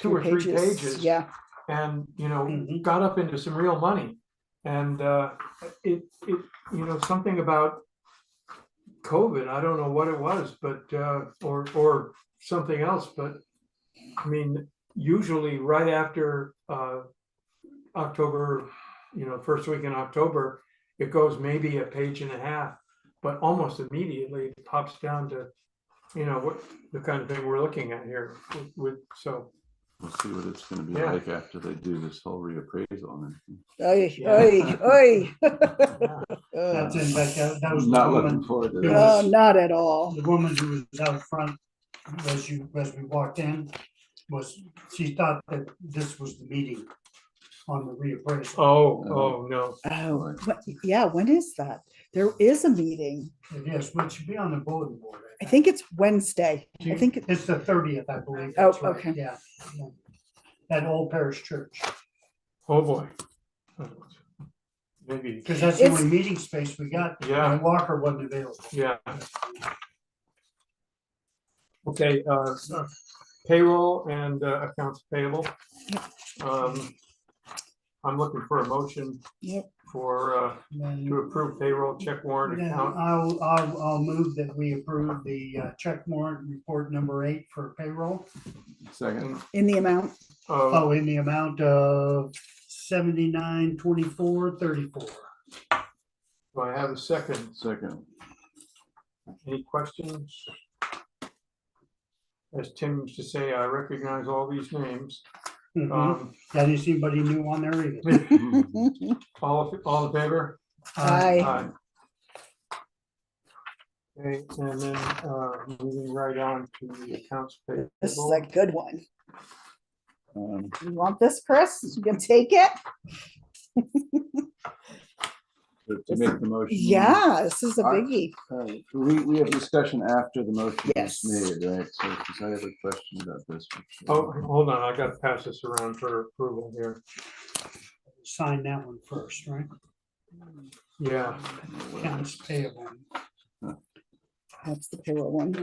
or three pages. Yeah, And, Mhm. got up into some real money. And it, something about COVID, I don't know what it was, but, or something else, but I mean, usually right after October, first week in October, it goes maybe a page and a half, but almost immediately it pops down to, what the kind of thing we're looking at here so. We'll see what it's gonna be Yeah. like after they do this whole reappraisal. And oy, Yeah. oy, oy. That's in, that was the not looking woman, forward to who that. was- Not at all. the woman who was out front as we walked in she thought that this was the meeting on the reappraisal. Oh, no. Oh, yeah, when is that? There is a meeting. It is, but it should be on the bulletin board. I think it's Wednesday. I think, It's the 30th, I believe. Oh, That's right, okay. Yeah. Yeah. At Old Parish Church, Oh, boy. Maybe, because that's the It's- only meeting space we got. Yeah. And Walker wasn't available. yeah. Okay, payroll and accounts payable. I'm looking for a motion yep, for, And to approve payroll check warrant then account. I'll move that we approve the check warrant report number 8 for payroll. Second, in the amount. Oh, in the amount of 7924.34. Do I have a second? second. Any questions? As Tim used to say, I recognize all these names. Mhm. I didn't see anybody new on there either. All in favor? Aye. Okay, and then, moving right on to the accounts payable. This is a good one. Um, You want this, Chris? You can take it? to make the motion. Yeah, this is a I- biggie. We have discussion after the motion Yes. is made, right? So, because I have a question about this. Oh, hold on, I gotta pass this around for approval here. Sign that one first, right? Yeah, Accounts payable. That's the payroll one.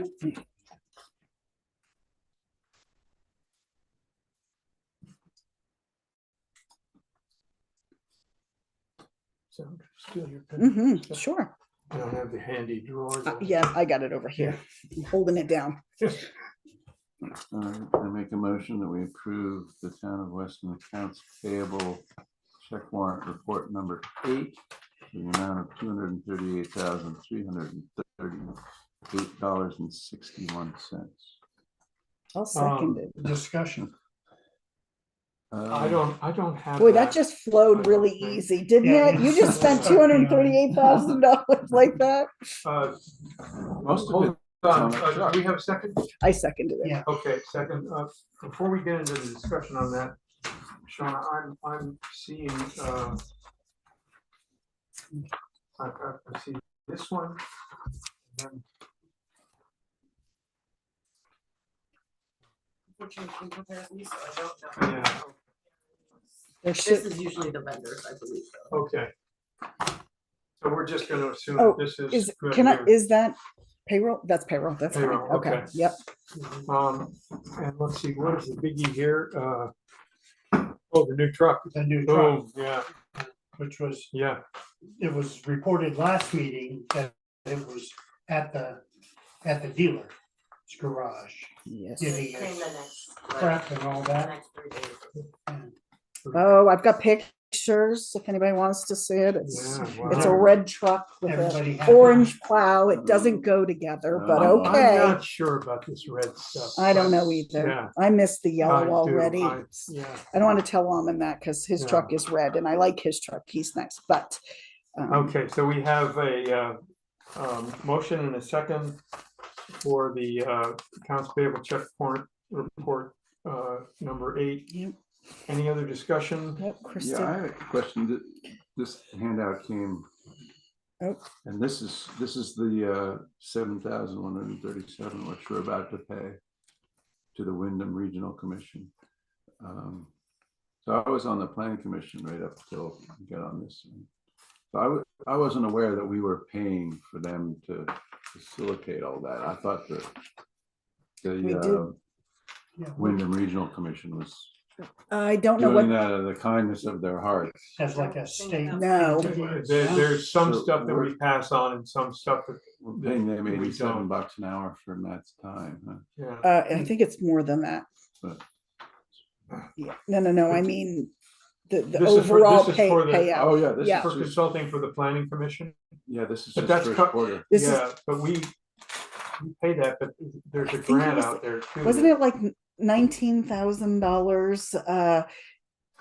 so steal your pen. Mm-hmm, sure. I don't have the handy drawers. Yeah, I got it over here. I'm holding it down. I make a motion that we approve the town of Weston accounts payable check warrant report number 8 for the amount of $238,338.61. I'll second it. Discussion. I don't have. Boy, that just flowed really easy, didn't Yeah, it? You just spent $238,000 like that. Most of Hold it. on, do we have a second? I seconded it. Yeah. Okay, second, before we get into the discussion on that, Shauna, I'm seeing, I see this one. and then- Unfortunately, we prepare these, so I don't know. Yeah, There This should, is usually the vendors, I believe. okay. So we're just gonna assume Oh, that this is is, good can I, here. is that payroll? That's payroll. That's fine. Payroll, Okay, okay. yep. And let's see, what is the biggie here? Oh, the new truck. The new truck, Boom, yeah, which was, yeah, it was reported last meeting that it was at the dealer's garage. Yes. Getting Came the its next, prep and all the that. next 3 days. And Oh, I've got pictures if anybody wants to see it. It's, yeah. it's a wow. red truck with Everybody an happy? orange plow. It doesn't go together, but I'm I'm okay. not sure about this red stuff. I don't know but, either. Yeah. I missed the I yellow do, already. yeah. I don't want to tell Almond that because his Yeah. truck is red and I like his truck. He's nice, but. Okay, so we have a motion and a second for the accounts payable check warrant report number 8. Yep, Any other discussion? yep, Yeah, I Kristen. have a question. This handout came. Oh. And this is the 7,137, which we're about to pay to the Wyndham Regional Commission. So I was on the planning commission right up till we got on this. So I wasn't aware that we were paying for them to facilitate all that. I thought that We did. the yeah, Wyndham Regional Commission was I don't know doing what, that out of the kindness of their hearts. As like a state. No. There's some So stuff that we we're- pass on and some stuff that, We're paying them We don't. $87 an hour for Matt's time, huh? yeah. I think it's more than that. But Yeah, no, I mean, the This is for- overall this is for the- payout. oh yeah, this Yeah. For is just, consulting for the planning commission. this is But just that's first cut- quarter. This is, Yeah, but we pay that, but there's a think it grant was- out there too. wasn't it like $19,000?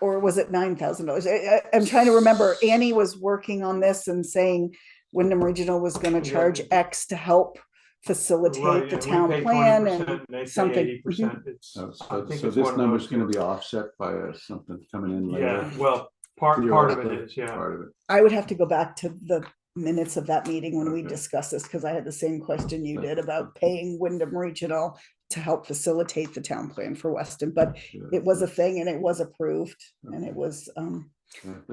Or was it $9,000? I'm trying to remember. Annie was working on this and saying Wyndham Regional was gonna Yeah. charge X to help facilitate Right, the and we town pay plan 20% and they pay something. 80%. It's, So, I think so it's this one of number's those gonna two. be offset by something coming in later. Yeah, well, part of it Theoretically, is, yeah. Part of it. I would have to go back to the minutes of that meeting when we Okay. discussed this, because I had the same question you Okay. did about paying Wyndham Regional to help facilitate the town plan for Weston, but Yeah, it was a thing and it was approved and Okay. it was, yeah,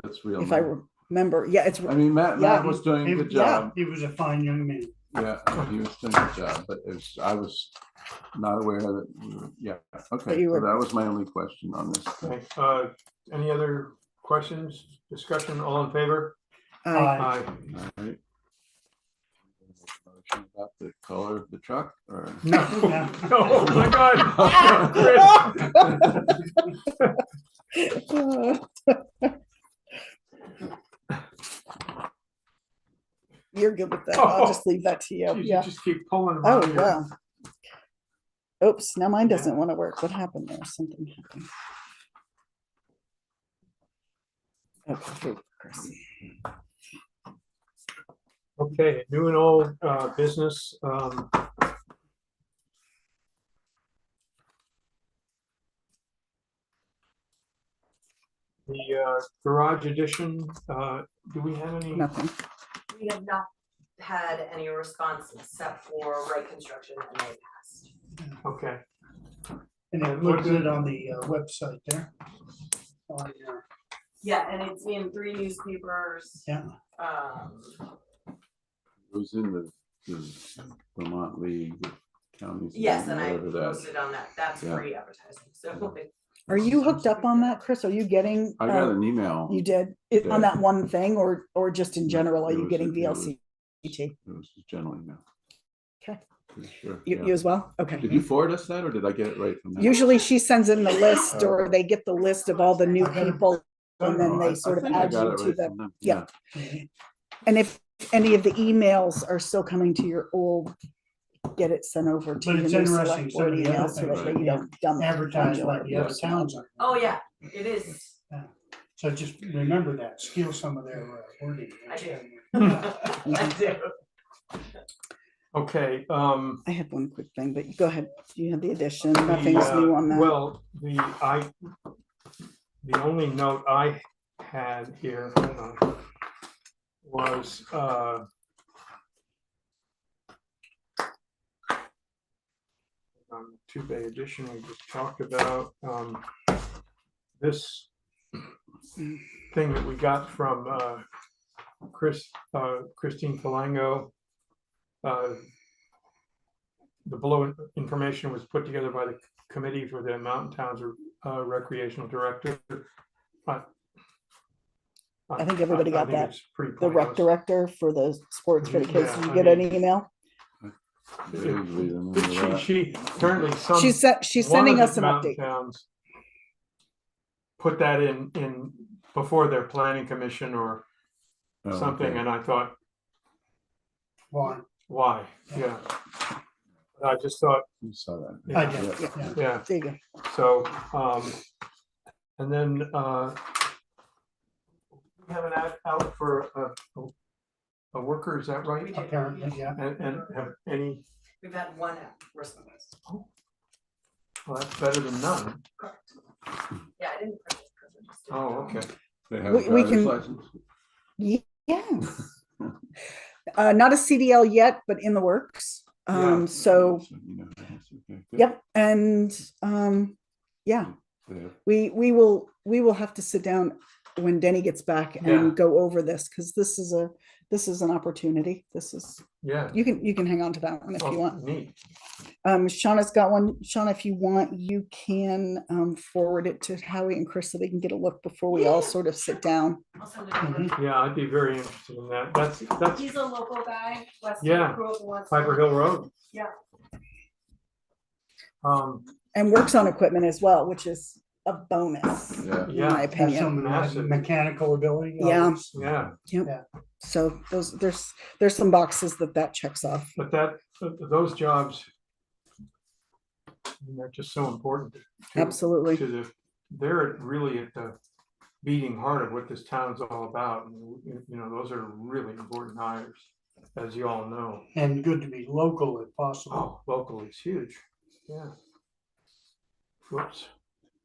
that's real. if I money. remember, yeah, it's, I mean, Matt yeah, was doing a good Yeah, job. he was a fine young man. Yeah, he was doing a good job, but I was not aware that, yeah, okay, you so were- that was my only question on this. Okay, any other questions, discussion, all in favor? I, Aye. All right. Motion about the color of the truck, or? No, no, oh my God. you're good with that. I'll just leave that to you. Geez, you Yeah. just keep pulling them Oh, out here. wow. Oops, now mine doesn't Yeah. want to work. What happened there? Something happened. Okay, here, Chris. Okay, new and old business. The garage addition, do we have any? Nothing. We have not had any response except for Right Construction and they passed. Okay, And it looked good on the website there. On, Yeah, and it's in 3 newspapers. Yeah. It was in the Vermont League of Counties. Yes, and I whatever that- posted on that. That's Yeah. free advertising, so. Are you hooked up on that, Chris? Are you getting? I got an email. You did it on Yeah. that one thing, or just in general? Are It you was- getting it was- VLCT? It was a general email. Okay. Pretty sure, You, yeah. you as well? Okay. Did you forward us that, or did I get it right from that? Usually she sends in the list, Oh. or they get the list of all the new people, and then Oh, they I sort of think I add got you it to right the. from them. Yeah. And if any of the emails are still coming to your old, get it sent over to But your it's new interesting, select so board the email other so thing, that right. they don't dump. it on advertised your- by the other Yes. towns. Oh, yeah, it is. So just remember that, steal some of their wording. I do. I do. okay. I had one quick thing, but go ahead. You had the addition. Nothing's new on that. Well, the only note I had here, hold on, was, two-bay addition we just talked about, this thing that we got from, Christine Falango. The below information was put together by the committee for the Mountain Towns recreational director. I think everybody got think that. it's pretty The rec pointless. director for the sports for the kids. Yeah, Did you I get mean- any email? Vaguely remember that. She apparently She's one sending of us the an mountain update. towns put that in before their planning commission or Oh, something, okay. and I thought, Why? why? Yeah. I just thought, You saw that. I yeah, did, yeah. yeah. There you go. So, and then, we have an ad out for a worker, is that right? Apparently, yeah. And have any, We've had 1 response. well, that's better than none. Correct. Yeah, I didn't print it because I just didn't Oh, know. okay. They have a We driver's can- license? Yes. Not a CDL yet, but in the works. Yeah. So, You know, that's okay, good. yep. And, yeah, They have- we will have to sit down when Denny gets back Yeah. and go over this, because this is an opportunity. This is, Yeah. you can hang on to that one if you Oh, want. neat. Shauna's got one. Shauna, if you want, you can forward it to Howie and Chris so they can get a look before we all Yeah, sort of sit down. I'll send it over. Yeah, I'd be very interested in that. That's He's a local guy, Weston. Yeah. grew up in Weston. Piper Hill Road. Yeah. And works on equipment as well, which is a bonus, Yeah. in Yeah. my Have opinion. some Massive. mechanical ability. Yeah. always. Yeah, So there's some boxes that checks off. but those jobs, they're just so important. Absolutely. They're really at the beating heart of what this town's all about. And, you know, those are really important hires, as you all know. And good to be local if possible. Oh, locally is huge. Yeah. Whoops.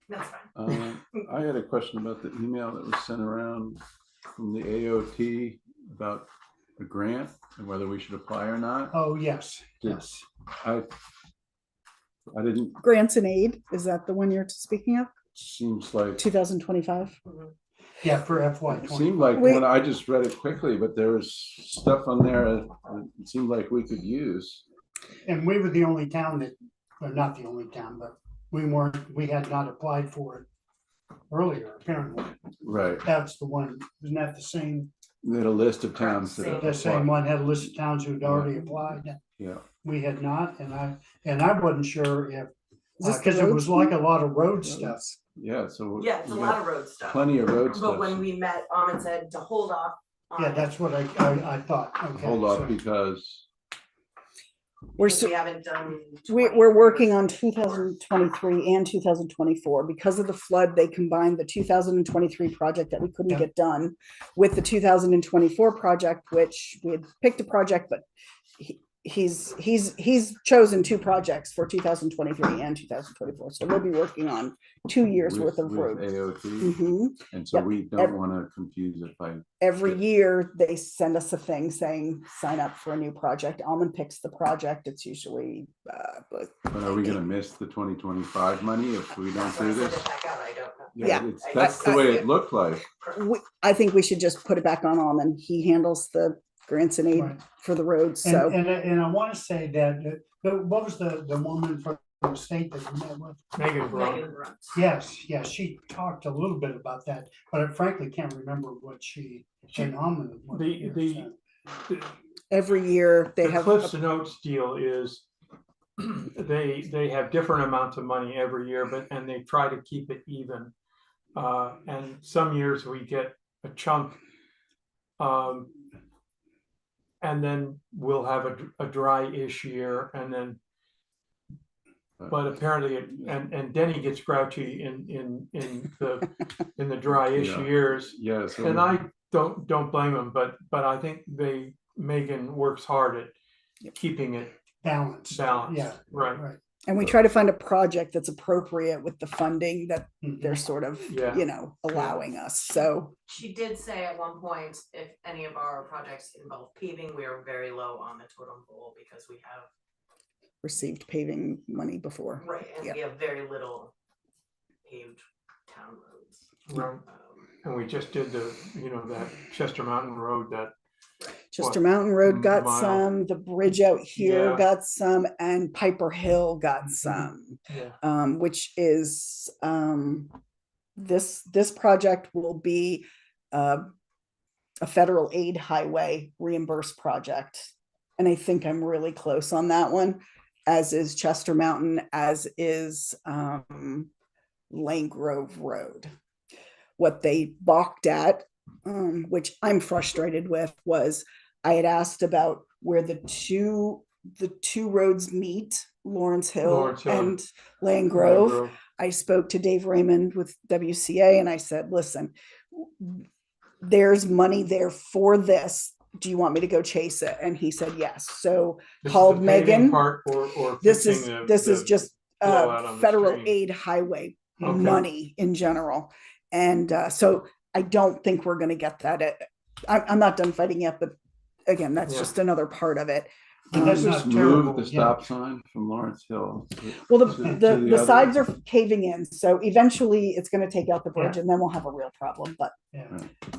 That's fine. I had a question about the email that was sent around from the AOT about a grant and whether we should apply or not. Oh, yes, Did- yes. I didn't, Grants and aid, is that the one you're speaking of? seems like, 2025? Yeah, for FY it 20. seemed like, Wait. when I just read it quickly, but there was stuff on there that it seemed like we could use. And we were the only town that, or not the only town, but we had not applied for it earlier, apparently. Right. That's the one, isn't that the same? They had a list of towns that have The same applied. one had a list of towns who'd already applied. Yeah. We had not, and I wasn't sure if, Is this the because it road was like a stuff? lot of road stuff. Yeah, so. Yeah, it's a we lot got of road stuff. Plenty of road But stuff. when we met, Ahmed said to hold off. on Yeah, it. that's what I thought, okay. Hold so- off because, We're Because we haven't done. we're working on 2023 and 2024 because of the flood. They combined the 2023 project that we couldn't Yeah. get done with the 2024 project, which we had picked a project, but he's chosen two projects for 2023 and 2024. So we'll be working on 2 years worth of with road. AOT, Mhm. and so Yep. we don't want to confuse it by, Every year they send us a thing saying, sign up for a new project. Almond picks the project. It's usually, but but are we gonna miss the 2025 money if we don't do this? I don't know. Yeah. That's the way it looked like. I think we should just put it back on Almond. He handles the grants and aid Right. for the roads, And, so. and I want to say that, what was the woman from the state that you met with? Megan Brown. Megan Brunt. Yes, she talked a little bit about that, but I frankly can't remember what she. and Almond, what The- the- said. Every year they The have, Cliffs Notes deal is they have different amounts of money every year, and they try to keep it even. And some years we get a chunk. And then we'll have a dry-ish year, and then, but apparently, and Denny gets grouchy in the dry-ish Yeah. years. Yeah, so And I don't blame him, but I think Megan works hard at keeping it Balance. balanced. Yeah. Right. Right. and we try to find a project that's appropriate with the funding that Mhm. they're sort of, Yeah. allowing us. So She did say at one point, if any of our projects involve paving, we are very low on the totem pole because we have, received paving money before. right, and Yeah. we have very little paved town roads. Right. And we just did that Chester Mountain Road that, Chester Mountain Road got mile? some, the bridge out here Yeah. got some, and Piper Hill got some. yeah, Which is, this project will be a federal aid highway reimbursed project. And I think I'm really close on that one, as is Chester Mountain, as is Lane Grove Road. What they balked at, which I'm frustrated with, was I had asked about where the two roads meet, Lawrence Hill and Lane Grove. I spoke to Dave Raymond with WCA and I said, listen, there's money there for this. Do you want me to go chase it? And he said, yes. So This is called the paving Megan. part or This fixing is just blowout on the federal street? aid highway Okay. money in general. And so I don't think we're going to get that. I'm not done fighting yet, but again, that's Yeah. just another part of it. And that's just not terrible, move the yeah. stop sign from Lawrence Hill. Well, to the other- sides are caving in, so eventually it's going to take out the bridge, Yeah. and then we'll have a real problem. But Yeah.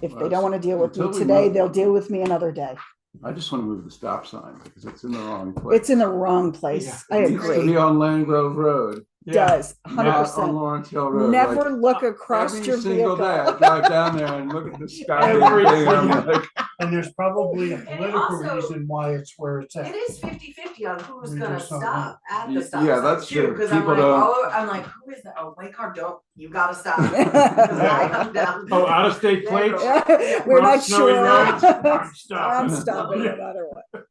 if they Well, don't want to deal with me until we today, move- they'll deal with me another day. I just want to move the stop sign because it's in the wrong place. It's in the wrong place. Yeah. I It needs to be agree. on Lane Grove Road, Does not 100%. on Lawrence Hill Road. Never Like, look across every your single vehicle. day I drive down there and look at the sky. Every and I'm single- like, And there's probably a And political also- reason why it's where it's It at. is 50-50 on who's We gonna just don't stop at the Yeah, stop sign that's too, true. cause I'm People like, don't- oh, I'm like, who is that? Oh, white car, don't, you gotta stop. 'Cause I come down. Oh, out-of-state plates? We're not Snowy sure. roads? I'm I'm stopping. stopping no matter what.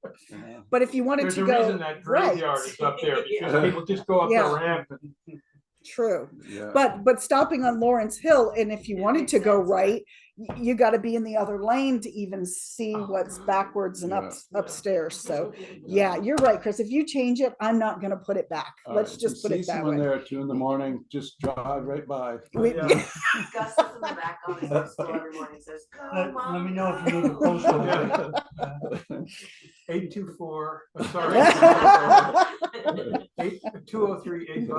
But if you wanted There's to a go reason that right, graveyard is up there, because Yeah. people just go up the Yeah. ramp. true. yeah. But stopping on Lawrence Hill, and if you It wanted makes to go sense, yeah. right, you got to be in the other lane to even see Oh, what's backwards and yeah. upstairs. So yeah, you're right, Chris. If you change it, I'm not going to put it back. All Let's right, just if put you it see that someone way. there at 2 in the morning, just drive right by. We- Yeah. Gus sits in the back on his whistle every morning and says, go, Let me Mom, know if you go." need a postal. Yeah. 824, sorry.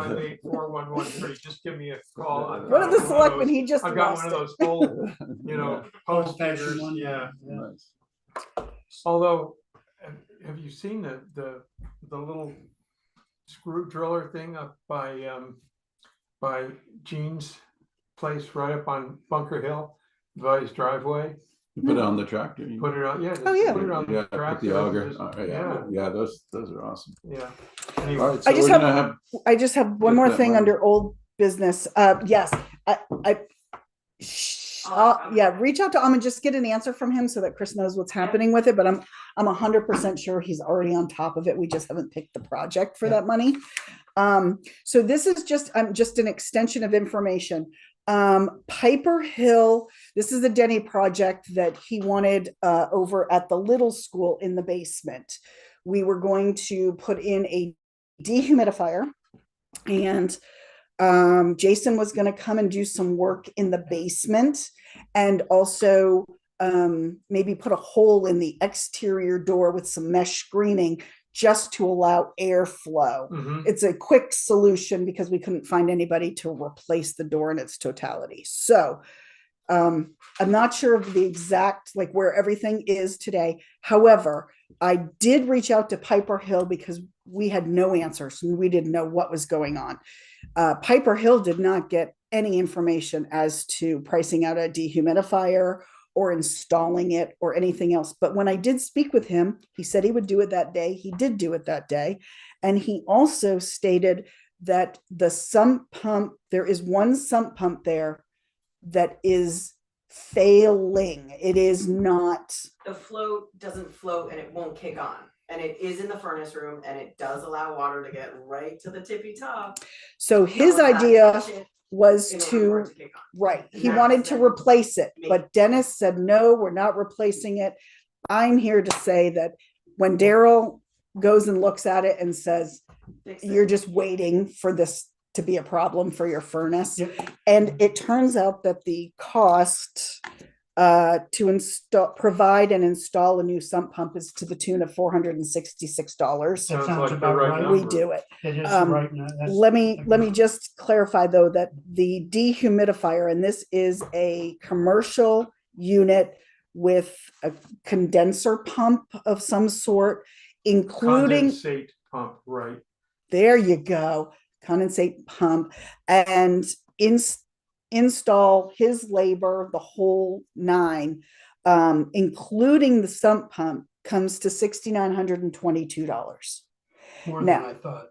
203-858-411. Just give me a call. I've One got of the one of selectmen, those- he just I've got lost one of it. those old, post Old-fashioned figures, one, yeah. Nice. Although, have you seen the little screw driller thing up by Gene's place right up on Bunker Hill, by his driveway? You put it on the tractor. you Put it on, yeah. Oh, yeah. Put it on Yeah, the put tractor. the auger. just- Yeah, those are awesome. Yeah. All Anyway, right, so I just we're have- gonna have, I just have one Get more that thing money. under old business. Yes, yeah, reach out to Am and just get an answer from him so that Chris knows what's happening with it. But I'm I'm 100% sure he's already on top of it. We just haven't picked the project for Yeah. that money. So this is just an extension of information. Piper Hill, this is a Denny project that he wanted over at the little school in the basement. We were going to put in a dehumidifier, and Jason was going to come and do some work in the basement, and also maybe put a hole in the exterior door with some mesh screening just to allow airflow. Mhm. It's a quick solution because we couldn't find anybody to replace the door in its totality. So I'm not sure of the exact, like where everything is today. However, I did reach out to Piper Hill because we had no answers and we didn't know what was going on. Piper Hill did not get any information as to pricing out a dehumidifier or installing it or anything else. But when I did speak with him, he said he would do it that day. He did do it that day. And he also stated that the sump pump, there is one sump pump there that is failing. It is not. The float doesn't float and it won't kick on. And it is in the furnace room and it does allow water to get right to the tippy top. So his Someone's gotta idea touch it was in order for to, it kick on. right, And he that's wanted to then replace it, make- but Dennis said, no, we're not replacing it. I'm here to say that when Daryl goes and looks at it and says, Fix it. you're just waiting for this to be a problem for your furnace. Yep. And it turns out that the cost to provide and install a new sump pump is to the tune of $466. That Sounds sounds like the about right right. We number. do it. It is Um, right now. That's- Let me just clarify though, that the dehumidifier, and this is a commercial unit with a condenser pump of some sort, including, Condensate pump, right. there you go, condensate pump, and install his labor, the whole nine, including the sump pump, comes to $6,922. More now- than I thought.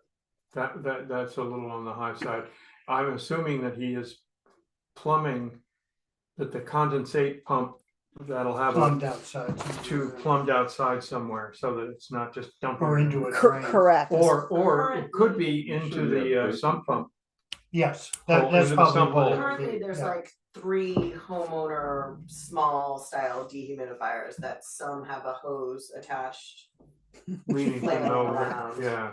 That's a little on the high side. I'm assuming that he is plumbing, that the condensate pump that'll have Plumbed a outside. plumbed outside somewhere so that it's not just dumping. Or into a Cor- drain. correct. Or it could be into the sump pump. Yes, Oh, that's into the probably sump what hole. it would Currently, be, there's yeah. like 3 homeowner small style dehumidifiers that some have a hose attached. Leaning from flailing nowhere, around. yeah.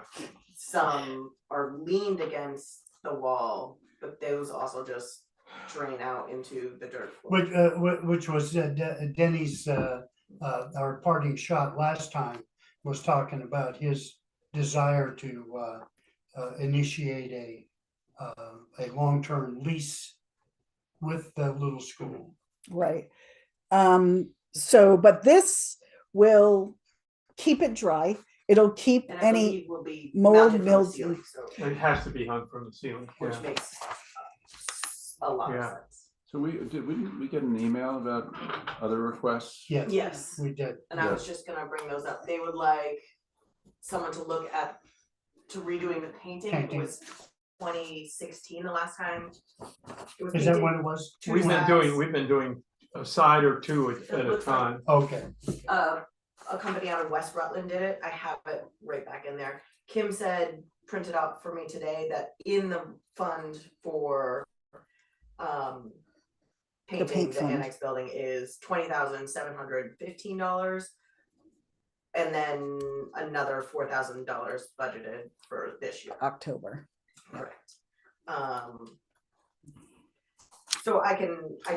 Some are leaned against the wall, but those also just drain out into the dirt floor. Which was Denny's, our parting shot last time, was talking about his desire to initiate a long-term lease with the little school. Right. So, but this will keep it dry. It'll keep And I any believe will be mold, mounted from the mildew. ceiling, so, It has to be hung from the ceiling, which yeah. makes a lot of Yeah. sense. So we get an email about other requests? Yes. Yes. We did. And I was just gonna bring those up. They would like someone to look at, to redoing the painting. It Painting. was 2016 the last time. It was Is that painted what it was? two We've sides. been doing a side or two at a looks like- time. Okay, A company out of West Rutland did it. I have it right back in there. Kim said, printed out for me today, that in the fund for painting paint the fund. annex building is $20,715. And then another $4,000 budgeted for this year. October. Correct. So I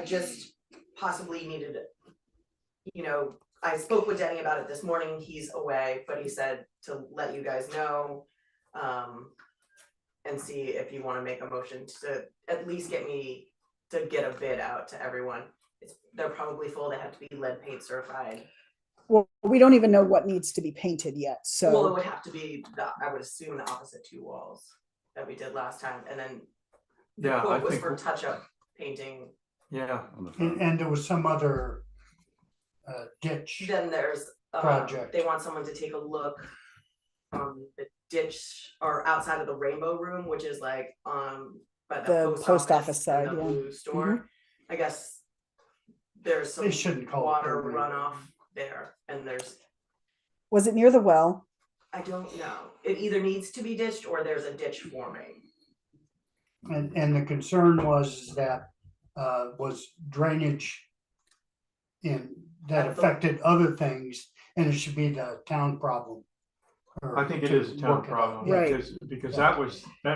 just possibly needed, I spoke with Denny about it this morning. He's away, but he said to let you guys know. And see if you wanna make a motion to at least get me to get a bid out to everyone. They're probably full. They have to be lead paint certified. Well, we don't even know what needs to be painted yet. Well, it So, would have to be, I would assume the opposite 2 walls that we did last time, and then the Yeah, I quote was think, for touch-up painting. yeah, On the front. and there was some other ditch. Then there's, Project. they want someone to take a look on the ditch or outside of the Rainbow Room, which is like, by The the post office and side, the yeah. Mm-hmm. blue store. I guess there's some They shouldn't call it water the Rainbow runoff Room. there, and there's Was it near the well? I don't know. It either needs to be ditched or there's a ditch forming. And the concern was that, was drainage in, that At the- affected other things, and it should be the town problem. or I think it to is a town work it out. problem, Yeah, Right. because that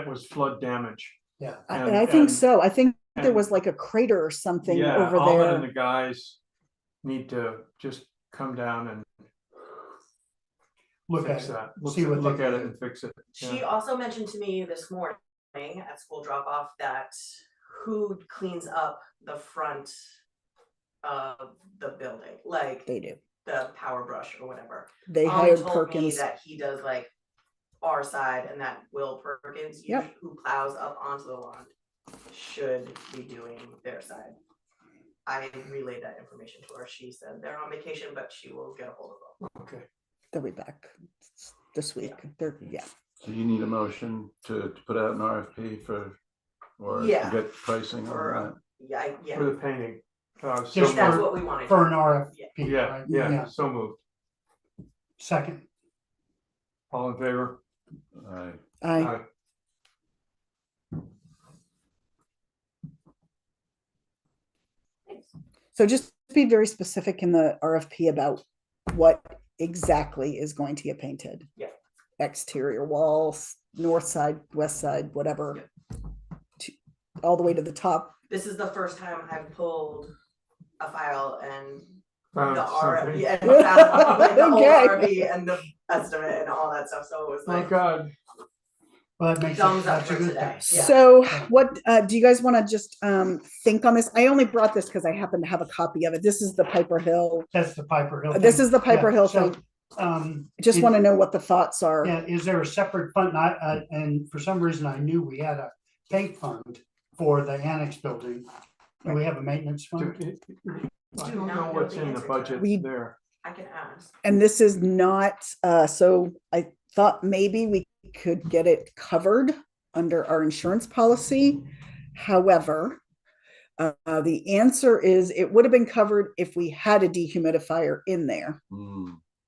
was flood damage. Yeah, And I think and- so. I think there and- was like a crater or something Yeah, over Alvin and there. the guys need to just come down and look at fix it. that. see what they Look at can it do. and fix it. She Yeah. also mentioned to me this morning at school drop off that who cleans up the front of the building, like They do. the power brush or whatever. They Ollie hired told me Perkins. that he does like our side, and that Will Perkins, Yep. who plows up onto the lawn, should be doing their side. I relayed that information to her. She said they're on vacation, but she will get a hold of them. Okay. They'll be back this week. They're, yeah. So you need a motion to put out an RFP for, or to Yeah. get pricing For, on Yeah, For yeah. the painting. So Just That's moved. what we wanted. For an Yeah. RFP, Yeah, right? yeah, so moved. Second, All in favor? that? I, Thanks. so just be very specific in the RFP about what exactly is going to get painted. Yeah. Exterior walls, north side, west side, whatever. All the way to the top. This is the first time I've pulled a file and Found the something. RFP and found like the whole Okay. RFP and the estimate and all that stuff. So it was Oh, like God. well, that makes it, thumbs up that's a for good today. thing. Yeah. So what, do you guys want to just think on this? I only brought this because I happen to have a copy of it. This is the Piper Hill. That's the Piper Hill. This thing. is the Piper Yeah, Hill so, thing. I Just want to know what the thoughts are. Yeah, is there a separate fund? And for some reason I knew we had a paint fund for the annex building. Do we have a maintenance fund? I Do don't not know know what's the in the answer to budget We- there. I can ask. And this is not, so I thought maybe we could get it covered under our insurance policy. However, the answer is it would have been covered if we had a dehumidifier in there.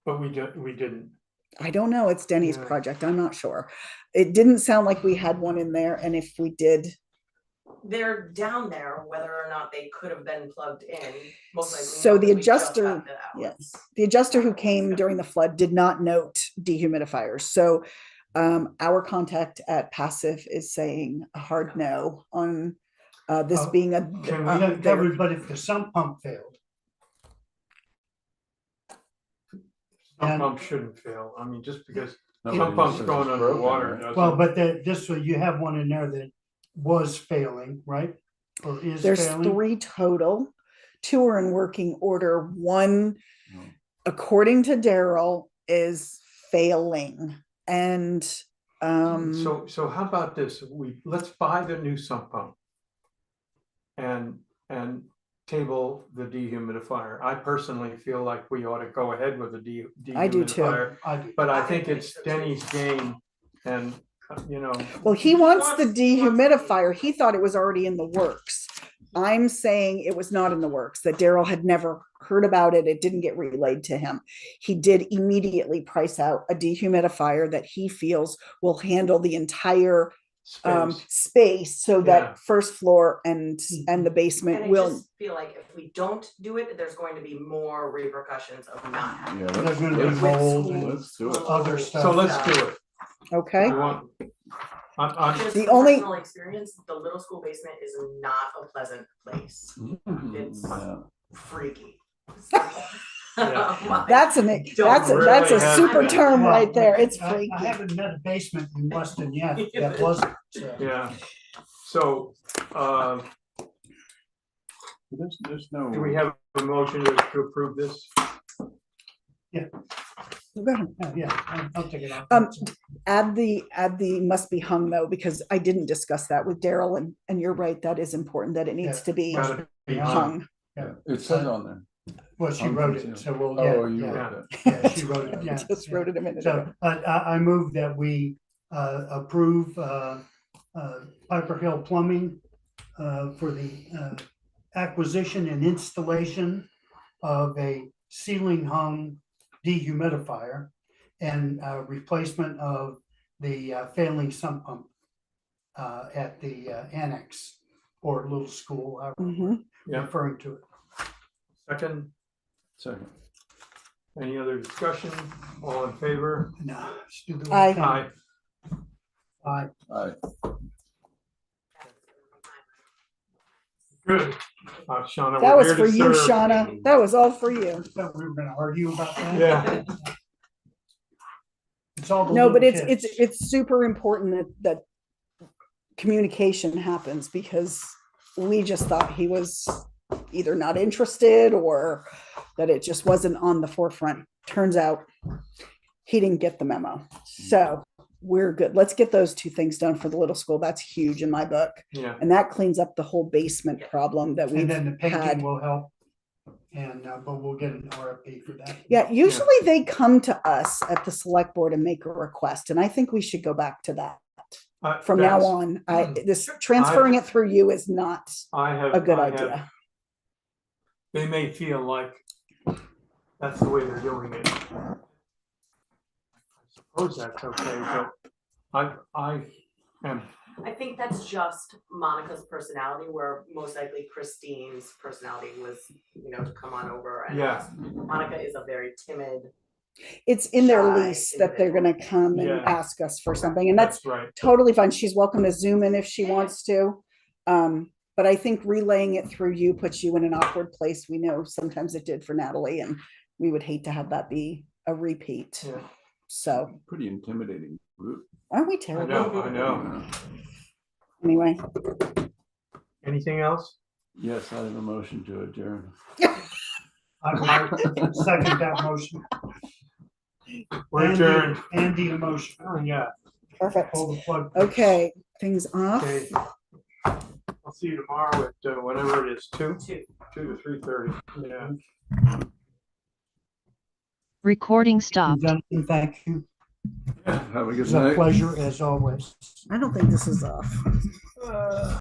But we didn't. I don't know. It's Denny's Yeah. project. I'm not sure. It didn't sound like we had one in there. And if we did, They're down there, whether or not they could have been plugged in, most likely. So no, the 'cause we just adjuster- got that out. yes, the adjuster who came during the flood did not note dehumidifiers. So our contact at Passive is saying a hard no on this Oh, being a. can Yeah, we- covered, but if the sump pump failed, Some And- pumps shouldn't fail. I mean, just because No, some but it pumps says going it's broken, underwater right? doesn't. well, but this, you have one in there that was failing, right? Or is There's failing? 3 total. 2 are in working order. 1, No. according to Daryl, is failing. And So how about this? Let's buy the new sump pump. And table the dehumidifier. I personally feel like we ought to go ahead with the I do too. dehumidifier. I do. But I I think think it's so too. Denny's game and, well, he wants the he wants the dehumidifier. He thought it was already in the works. I'm saying it was not in the works, that Daryl had never heard about it. It didn't get relayed to him. He did immediately price out a dehumidifier that he feels will handle the entire space. space so Yeah. that first floor and the And basement I will. just feel like if we don't do it, there's going to be more repercussions of not having. Yeah, it. There's let's, gonna be let's- mold and let's do it. other So stuff. So let's do it. Okay. You want- I'm- Just The from only- personal experience, the little school basement is not a pleasant place. It's Yeah. freaky. Yeah. That's Don't that's a really have super that. term Well, right there. It's I freaky. haven't met a basement in Weston yet that wasn't. So. Yeah. So, There's no. do we have a motion to approve this? Go ahead. Yeah, I'll take it off. Add the must be hung though, because I didn't discuss that with Daryl and you're right, that is important, that it needs Yeah. to be Gotta be hung. It says on there. Well, she wrote it, so we'll, Oh, you yeah, wrote that. yeah, she wrote it, I yeah. just yeah. wrote it a minute ago. So I move that we approve Piper Hill Plumbing for the acquisition and installation of a ceiling hung dehumidifier and replacement of the failing sump pump at the annex or little school, however we're Yeah. referring to it. Second, Second. any other discussion? All in favor? No, let's do the Aye. right thing. Aye. Aye. Good. Shauna, That we're was here for to you, serve. Shauna. That was all for you. Thought we were gonna argue about that. Yeah. It's all the No, but little it's kids. it's super important that communication happens, because we just thought he was either not interested or that it just wasn't on the forefront. Turns out he didn't get the memo. So we're good. Let's get those two things done for the little school. That's huge in my book. Yeah. And that cleans up the whole basement problem that we've And then the painting had. will help. And, but we'll get an RFP for that. Yeah, usually they come to us at the select board and make a request, and I think we should go back to that from now That's- on. This transferring it through you is not I have. a good I have- idea. They may feel like that's the way they're doing it. I suppose that's okay, but I am, I think that's just Monica's personality, where most likely Christine's personality was, to come on over. And Yeah. Monica is a very timid. It's in their Shy lease that they're gonna come and Yeah. ask us for something, and that's that's right. totally fine. She's welcome to Zoom in if she wants to. But I think relaying it through you puts you in an awkward place. We know sometimes it did for Natalie, and we would hate to have that be a repeat. Yeah. So, Pretty intimidating group. aren't we I terrible? know, I know. Anyway, Anything else? Yes, I have a motion to adjourn. I second that motion. We're adjourned. And the emotion. Oh, yeah. perfect. Pull the plug. Okay, things off. Okay. I'll see you tomorrow at whatever it is, 2 Two. to 3:30. Yeah. Recording stopped. Gentlemen, thank you. Have a good It's a night. pleasure as always. I don't think this is off.